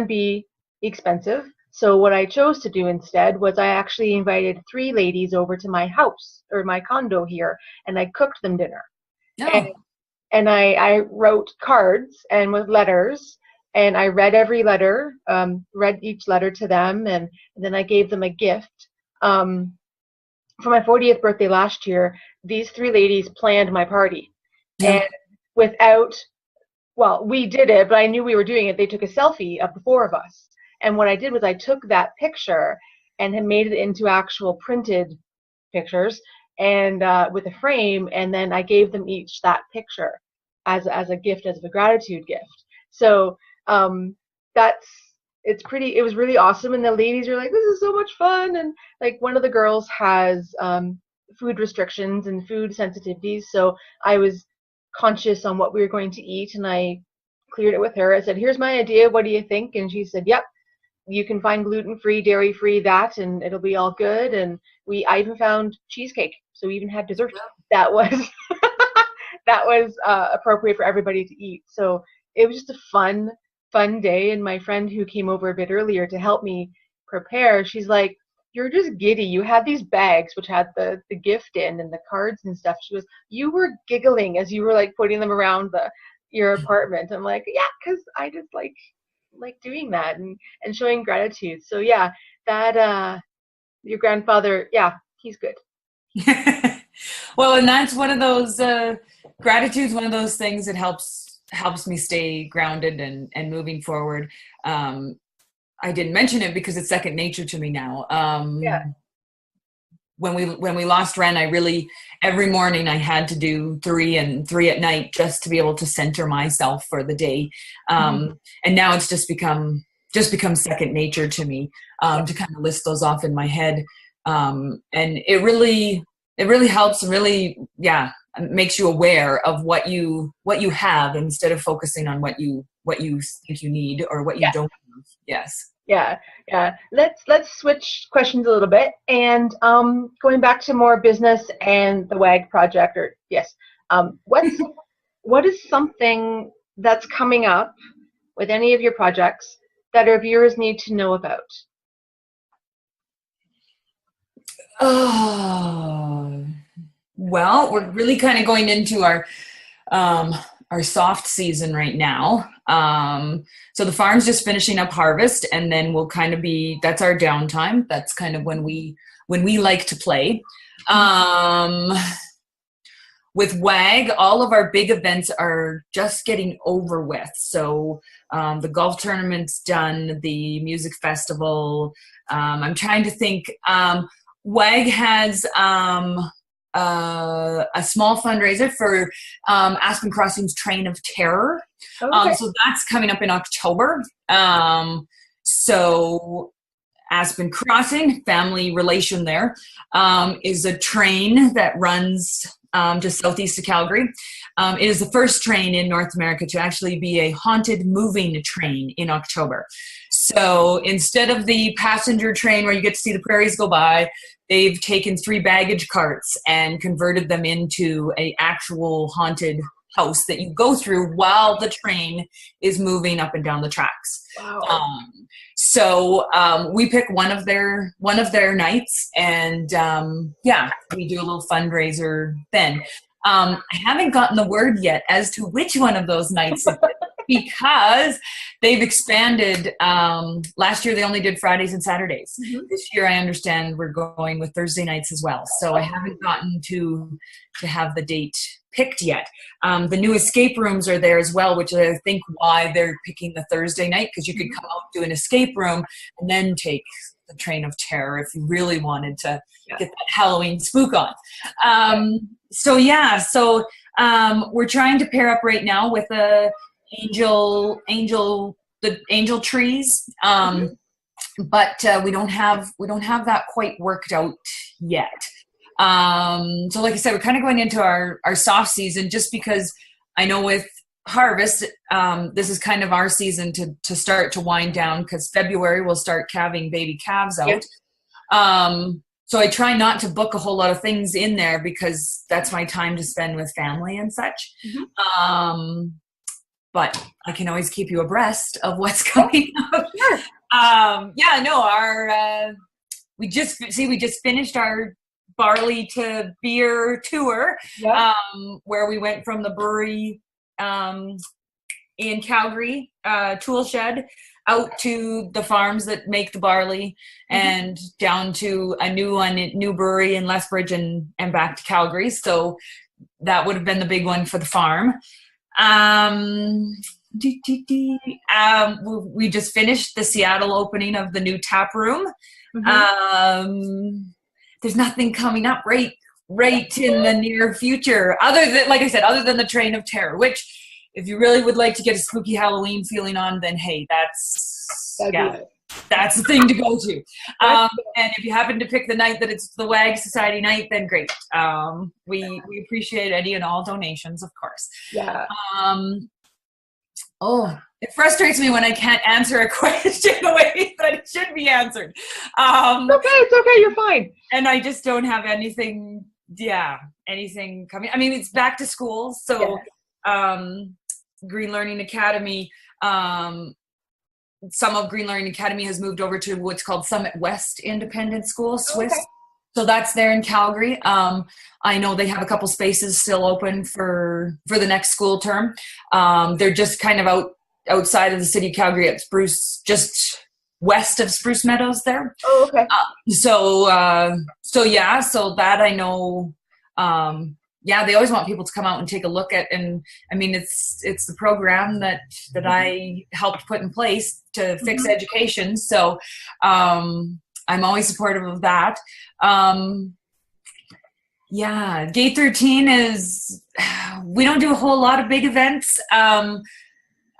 be expensive. So what I chose to do instead was I actually invited 3 ladies over to my house or my condo here, and I cooked them dinner. No. And I wrote cards and with letters, and I read every letter, read each letter to them, and then I gave them a gift. For my 40th birthday last year, these 3 ladies planned my party. Yeah. And we did it, but I knew we were doing it. They took a selfie of the 4 of us. And what I did was I took that picture and had made it into actual printed pictures and with a frame, and then I gave them each that picture as a gift, as a gratitude gift. So it was really awesome, and the ladies are like, this is so much fun. And like one of the girls has food restrictions and food sensitivities, so I was conscious on what we were going to eat, and I cleared it with her. I said, here's my idea, what do you think? And she said, yep, you can find gluten-free, dairy-free, and it'll be all good. And I even found cheesecake, so we even had dessert that was that was appropriate for everybody to eat. So it was just a fun day. And my friend who came over a bit earlier to help me prepare, she's like, you're just giddy. You had these bags which had the gift in and the cards and stuff. She goes, you were giggling as you were like putting them around your apartment. I'm like, yeah, because I just like doing that and showing gratitude. So yeah, that your grandfather, yeah, he's good. Well, and that's one of those gratitude's one of those things that helps me stay grounded and moving forward. I didn't mention it because it's second nature to me now. Yeah. When we lost Ren, I really, every morning I had to do 3 and 3 at night just to be able to center myself for the day. And now it's just become second nature to me, to kind of list those off in my head. And it really helps, and really, makes you aware of what you have instead of focusing on what you think you need or what you don't have. Yes. Yeah. Let's switch questions a little bit, and going back to more business and the WAG project, or yes, what is something that's coming up with any of your projects that our viewers need to know about? Oh, well, we're really kind of going into our soft season right now. So the farm's just finishing up harvest, and then we'll kind of that's our downtime. That's kind of when we like to play. With WAG, all of our big events are just getting over with. So the golf tournament's done, the music festival. I'm trying to think. WAG has a small fundraiser for Aspen Crossing's Train of Terror. Okay. So that's coming up in October. So Aspen Crossing, family relation there, is a train that runs just southeast of Calgary. It is the first train in North America to actually be a haunted moving train in October. So instead of the passenger train where you get to see the prairies go by, they've taken 3 baggage carts and converted them into an actual haunted house that you go through while the train is moving up and down the tracks. Wow. So we pick one of their nights, and we do a little fundraiser then. I haven't gotten the word yet as to which one of those nights it is. because they've expanded. Last year they only did Fridays and Saturdays. This year I understand we're going with Thursday nights as well. So I haven't gotten to have the date picked yet. The new escape rooms are there as well, which I think why they're picking the Thursday night, because you could come out, do an escape room, and then take the train of terror if you really wanted to get that Halloween spook on. So we're trying to pair up right now with the angel trees. But we don't have that quite worked out yet. So like I said, we're kind of going into our soft season, just because I know with harvest, this is kind of our season to start to wind down, because February we'll start calving baby calves out. So I try not to book a whole lot of things in there, because that's my time to spend with family and such. But I can always keep you abreast of what's coming up. We just finished our barley to beer tour, where we went from the brewery in Calgary, tool shed, out to the farms that make the barley, and down to a new brewery in Lethbridge and back to Calgary. So that would have been the big one for the farm. We just finished the Seattle opening of the new tap room. There's nothing coming up right in the near future, other than the Train of Terror, which, if you really would like to get a spooky Halloween feeling on, then hey, that's the thing to go to. And if you happen to pick the night that it's the WAG Society night, then great. We appreciate any and all donations, of course. It frustrates me when I can't answer a question the way that it should be answered. It's okay, you're fine. And I just don't have anything coming. I mean, it's back to school, so Green Learning Academy, some of Green Learning Academy has moved over to what's called Summit West Independent School, Swiss. So that's there in Calgary. I know they have a couple spaces still open for the next school term. They're just kind of outside of the city of Calgary at Spruce, just west of Spruce Meadows there. So that I know. They always want people to come out and take a look at, and I mean, it's the program that I helped put in place to fix education. So I'm always supportive of that. Gate 13 is, we don't do a whole lot of big events.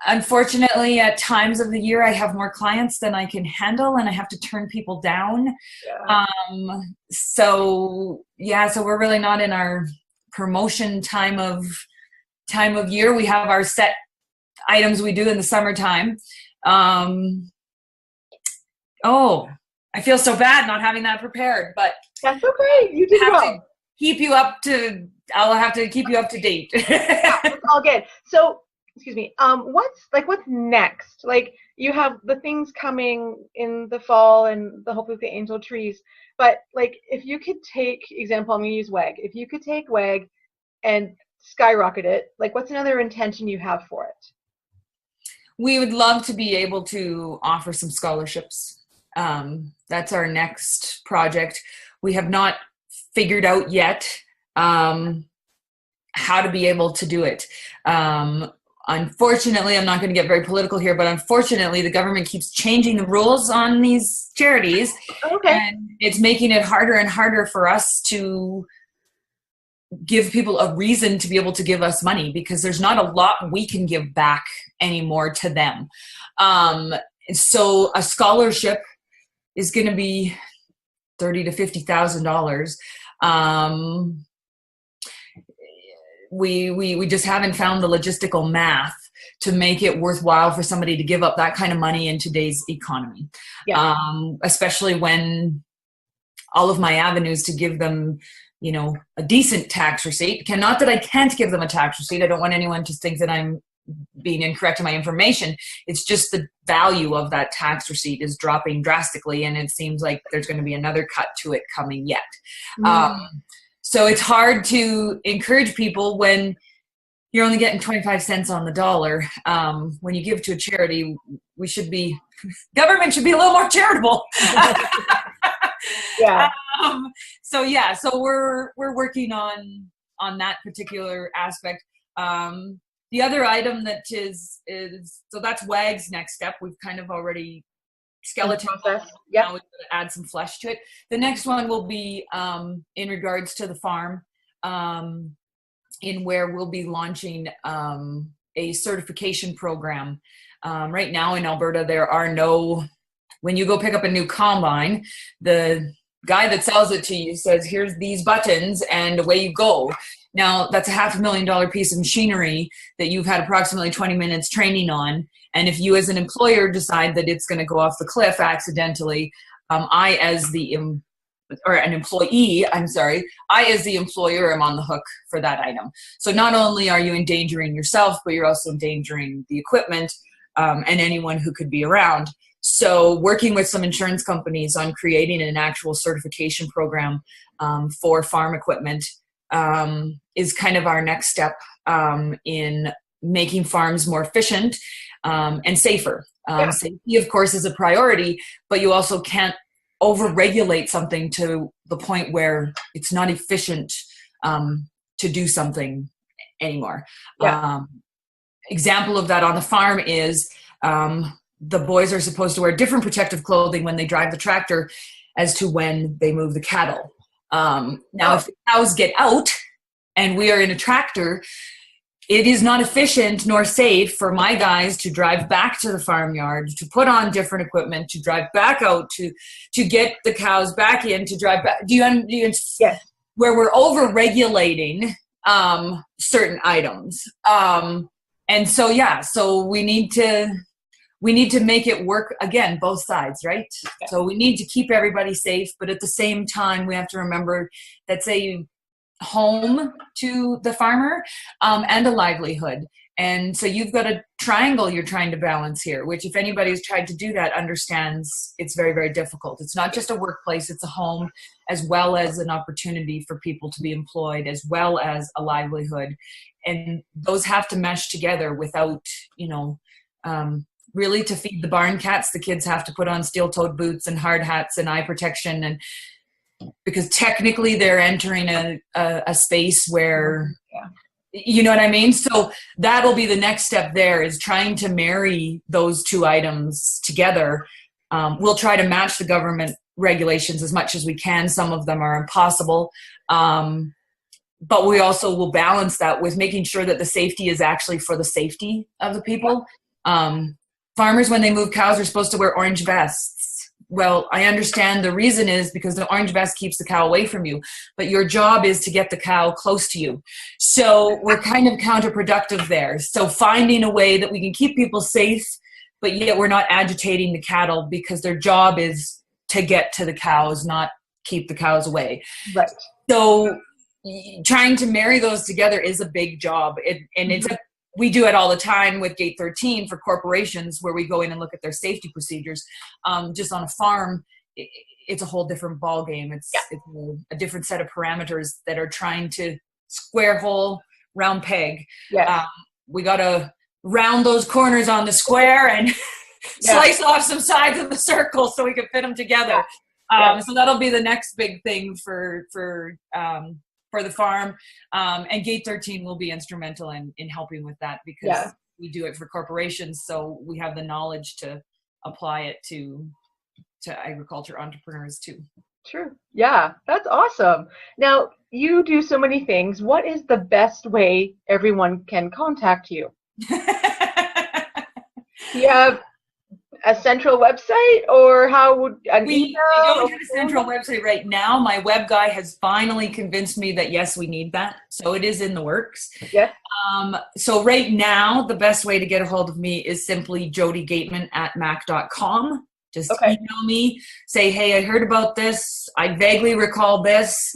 Unfortunately, at times of the year, I have more clients than I can handle, and I have to turn people down. So we're really not in our promotion time of year. We have our set items we do in the summertime. I feel so bad not having that prepared, but that's okay. You did well. I'll have to keep you up to date. It's all good. So, excuse me. What's next? Like, you have the things coming in the fall and hopefully the angel trees. But like, if you could take example, I'm going to use WAG. If you could take WAG and skyrocket it, like, what's another intention you have for it? We would love to be able to offer some scholarships. That's our next project. We have not figured out yet how to be able to do it. Unfortunately, I'm not going to get very political here, but unfortunately, the government keeps changing the rules on these charities. And it's making it harder and harder for us to give people a reason to be able to give us money, because there's not a lot we can give back anymore to them. So a scholarship is going to be $30,000 to $50,000. We just haven't found the logistical math to make it worthwhile for somebody to give up that kind of money in today's economy. Especially when all of my avenues to give them, a decent tax receipt. Not that I can't give them a tax receipt. I don't want anyone to think that I'm being incorrect in my information. It's just the value of that tax receipt is dropping drastically, and it seems like there's going to be another cut to it coming yet. So it's hard to encourage people when, you're only getting 25 cents on the dollar. When you give to a charity, government should be a little more charitable. Yeah. So we're working on that particular aspect. The other item that is so that's WAG's next step. We've kind of already skeleton process. Yeah. Now we're going to add some flesh to it. The next one will be in regards to the farm, in where we'll be launching a certification program. Right now in Alberta, there are no. When you go pick up a new combine, the guy that sells it to you says, here's these buttons and away you go. Now, that's a $500,000 piece of machinery that you've had approximately 20 minutes training on. And if you as an employer decide that it's going to go off the cliff accidentally, I as the employer am on the hook for that item. So not only are you endangering yourself, but you're also endangering the equipment and anyone who could be around. So working with some insurance companies on creating an actual certification program for farm equipment is kind of our next step in making farms more efficient and safer. Safety, of course, is a priority, but you also can't over-regulate something to the point where it's not efficient to do something anymore. Example of that on the farm is the boys are supposed to wear different protective clothing when they drive the tractor as to when they move the cattle. Now, if the cows get out and we are in a tractor, it is not efficient nor safe for my guys to drive back to the farmyard, to put on different equipment, to drive back out, to get the cows back in, to drive back. Do you understand? Yes. Where we're over-regulating certain items. And so we need to make it work, again, both sides, right? Yeah. So we need to keep everybody safe, but at the same time, we have to remember that's a home to the farmer and a livelihood. And so you've got a triangle you're trying to balance here, which if anybody's tried to do that understands it's very, very difficult. It's not just a workplace, it's a home, as well as an opportunity for people to be employed, as well as a livelihood. And those have to mesh together without, really to feed the barn cats, the kids have to put on steel-toed boots and hard hats and eye protection, and because technically they're entering a space where, you know what I mean? So that'll be the next step there, is trying to marry those two items together. We'll try to match the government regulations as much as we can. Some of them are impossible. But we also will balance that with making sure that the safety is actually for the safety of the people. Farmers, when they move cows, are supposed to wear orange vests. Well, I understand the reason is because the orange vest keeps the cow away from you, but your job is to get the cow close to you. So we're kind of counterproductive there. So finding a way that we can keep people safe, but yet we're not agitating the cattle, because their job is to get to the cows, not keep the cows away. Right. So trying to marry those together is a big job. We do it all the time with Gate 13 for corporations, where we go in and look at their safety procedures. Just on a farm, it's a whole different ball game. It's a different set of parameters that are trying to square hole, round peg. Yes. We got to round those corners on the square and slice off some sides of the circle so we can fit them together. So that'll be the next big thing for the farm, and Gate 13 will be instrumental in helping with that, because we do it for corporations, so we have the knowledge to apply it to agriculture entrepreneurs too. True. Yeah, that's awesome. Now, you do so many things. What is the best way everyone can contact you? Do you have a central website, or how would we don't have a central website right now? My web guy has finally convinced me that yes, we need that, so it is in the works. Yeah. So right now, the best way to get a hold of me is simply jodiegateman@mac.com. Just email me, say, hey, I heard about this, I vaguely recall this.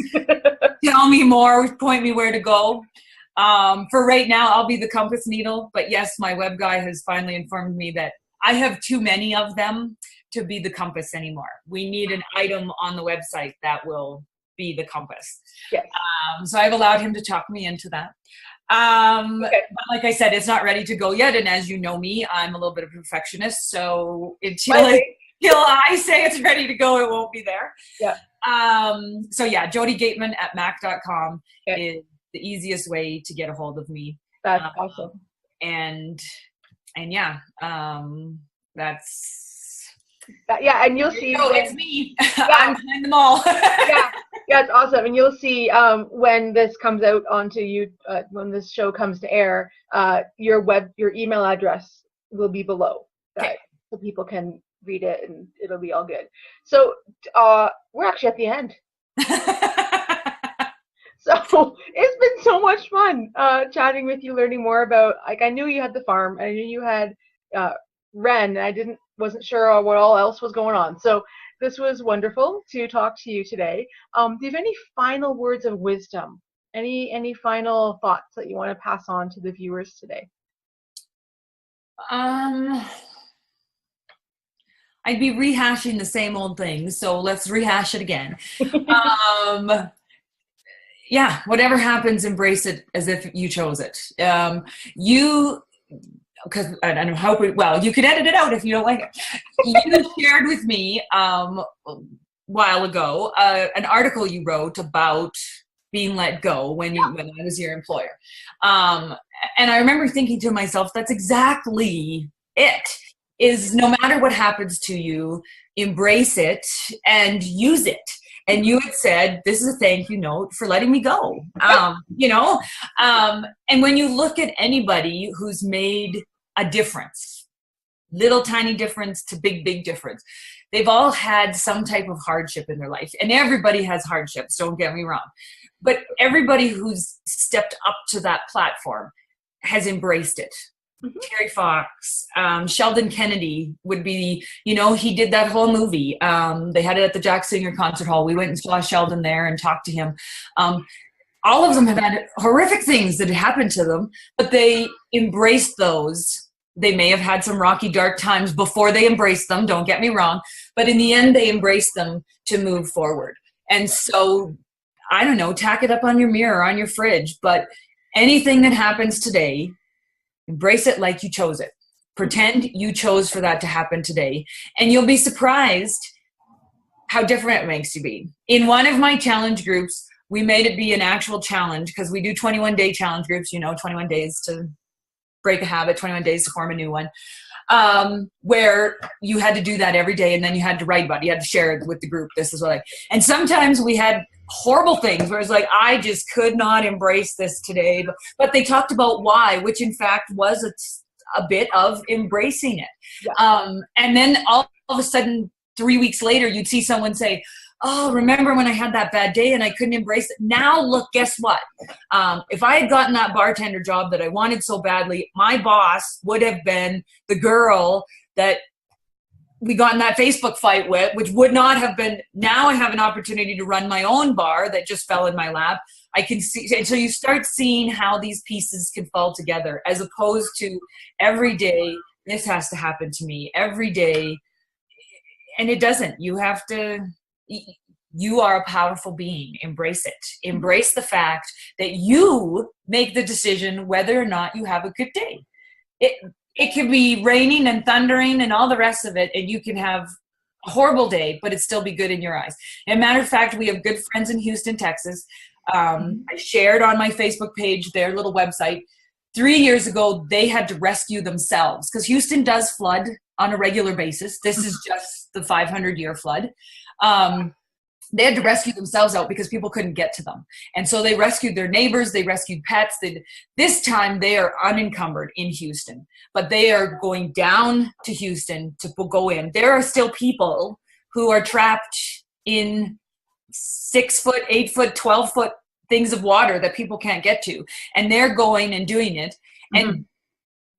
Tell me more, point me where to go. For right now, I'll be the compass needle, but yes, my web guy has finally informed me that I have too many of them to be the compass anymore. We need an item on the website that will be the compass. Yes. So I've allowed him to talk me into that. Okay. But like I said, it's not ready to go yet. And as you know me, I'm a little bit of a perfectionist. So until I say it's ready to go, it won't be there. Yeah. So yeah, Jodie Gateman at mac.com Okay. is the easiest way to get a hold of me. That's awesome. And yeah, that's yeah, and you'll see. It's me. Yeah. I'm behind them all. Yeah, it's awesome, and you'll see when this comes out onto you, when this show comes to air, your email address will be below, that, so people can read it, and it'll be all good. So we're actually at the end. So it's been so much fun chatting with you, learning more about, like, I knew you had the farm, I knew you had Ren, and I wasn't sure what all else was going on. So this was wonderful to talk to you today. Do you have any final words of wisdom? Any final thoughts that you want to pass on to the viewers today? I'd be rehashing the same old things, so let's rehash it again. Yeah, whatever happens, embrace it as if you chose it. Because I don't know how, well, you could edit it out if you don't like it. You shared with me a while ago an article you wrote about being let go when I was your employer. And I remember thinking to myself, that's exactly it. Is no matter what happens to you, embrace it and use it. And you had said, this is a thank you note for letting me go. And when you look at anybody who's made a difference, little tiny difference to big, big difference, they've all had some type of hardship in their life. And everybody has hardships, don't get me wrong. But everybody who's stepped up to that platform has embraced it. Mm-hmm. Terry Fox, Sheldon Kennedy would be, he did that whole movie. They had it at the Jack Singer Concert Hall. We went and saw Sheldon there and talked to him. All of them have had horrific things that happened to them, but they embraced those. They may have had some rocky, dark times before they embraced them, don't get me wrong, but in the end, they embraced them to move forward. And so, I don't know, tack it up on your mirror, on your fridge, but anything that happens today, embrace it like you chose it. Pretend you chose for that to happen today, and you'll be surprised how different it makes you be. In one of my challenge groups, we made it be an actual challenge because we do 21-day challenge groups, 21 days to break a habit, 21 days to form a new one, where you had to do that every day, and then you had to write about it. You had to share it with the group. This is what and sometimes we had horrible things where it's like, I just could not embrace this today. But they talked about why, which in fact was a bit of embracing it. Yeah. And then all of a sudden, 3 weeks later, you'd see someone say, oh, remember when I had that bad day and I couldn't embrace it? Now, look, guess what? If I had gotten that bartender job that I wanted so badly, my boss would have been the girl that we got in that Facebook fight with, which would not have been. Now I have an opportunity to run my own bar that just fell in my lap. I can see, and so you start seeing how these pieces can fall together, as opposed to every day, this has to happen to me every day. And it doesn't. You have to, you are a powerful being. Embrace it. Embrace the fact that you make the decision whether or not you have a good day. It could be raining and thundering and all the rest of it, and you can have a horrible day, but it still be good in your eyes. And a matter of fact, we have good friends in Houston, Texas. I shared on my Facebook page their little website. 3 years ago, they had to rescue themselves because Houston does flood on a regular basis. This is just the 500-year flood. They had to rescue themselves out because people couldn't get to them. And so they rescued their neighbors, they rescued pets. This time they are unencumbered in Houston, but they are going down to Houston to go in. There are still people who are trapped in 6 foot, 8 foot, 12 foot things of water that people can't get to. And they're going and doing it. Mm-hmm. And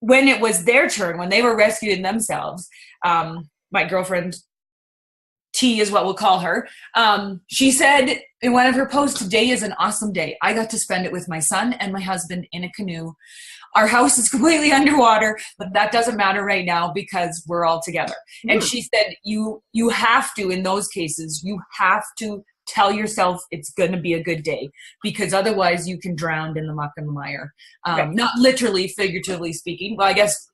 when it was their turn, when they were rescuing themselves, my girlfriend, T is what we'll call her. She said in one of her posts, today is an awesome day. I got to spend it with my son and my husband in a canoe. Our house is completely underwater, but that doesn't matter right now because we're all together. And she said, you have to, in those cases, you have to tell yourself it's going to be a good day, because otherwise you can drown in the muck and the mire. Right. Not literally, figuratively speaking. Well, I guess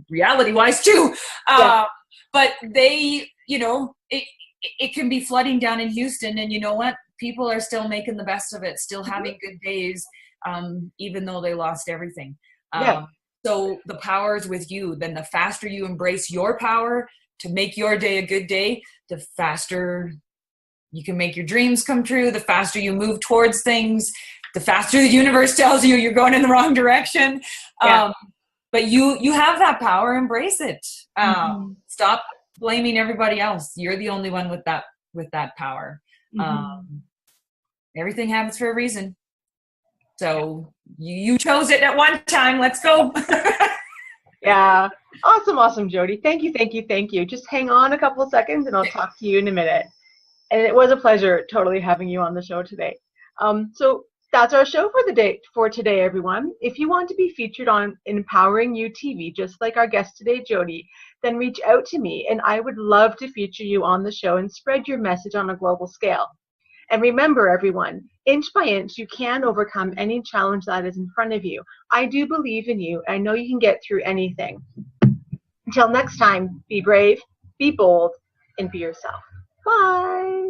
reality wise too. Yeah. But they, it can be flooding down in Houston, and you know what? People are still making the best of it, still having good days, even though they lost everything. Yeah. So the power is with you. Then the faster you embrace your power to make your day a good day, the faster you can make your dreams come true, the faster you move towards things, the faster the universe tells you you're going in the wrong direction. Yeah. But you have that power, embrace it. Mm-hmm. Stop blaming everybody else. You're the only one with that power. Mm-hmm. Everything happens for a reason. So you chose it at one time. Let's go. Yeah. Awesome, Jodie. Thank you. Just hang on a couple of seconds and I'll talk to you in a minute. And it was a pleasure totally having you on the show today. So that's our show for today, everyone. If you want to be featured on Empowering You TV, just like our guest today, Jodie, then reach out to me and I would love to feature you on the show and spread your message on a global scale. And remember, everyone, inch by inch, you can overcome any challenge that is in front of you. I do believe in you. I know you can get through anything. Until next time, be brave, be bold, and be yourself. Bye.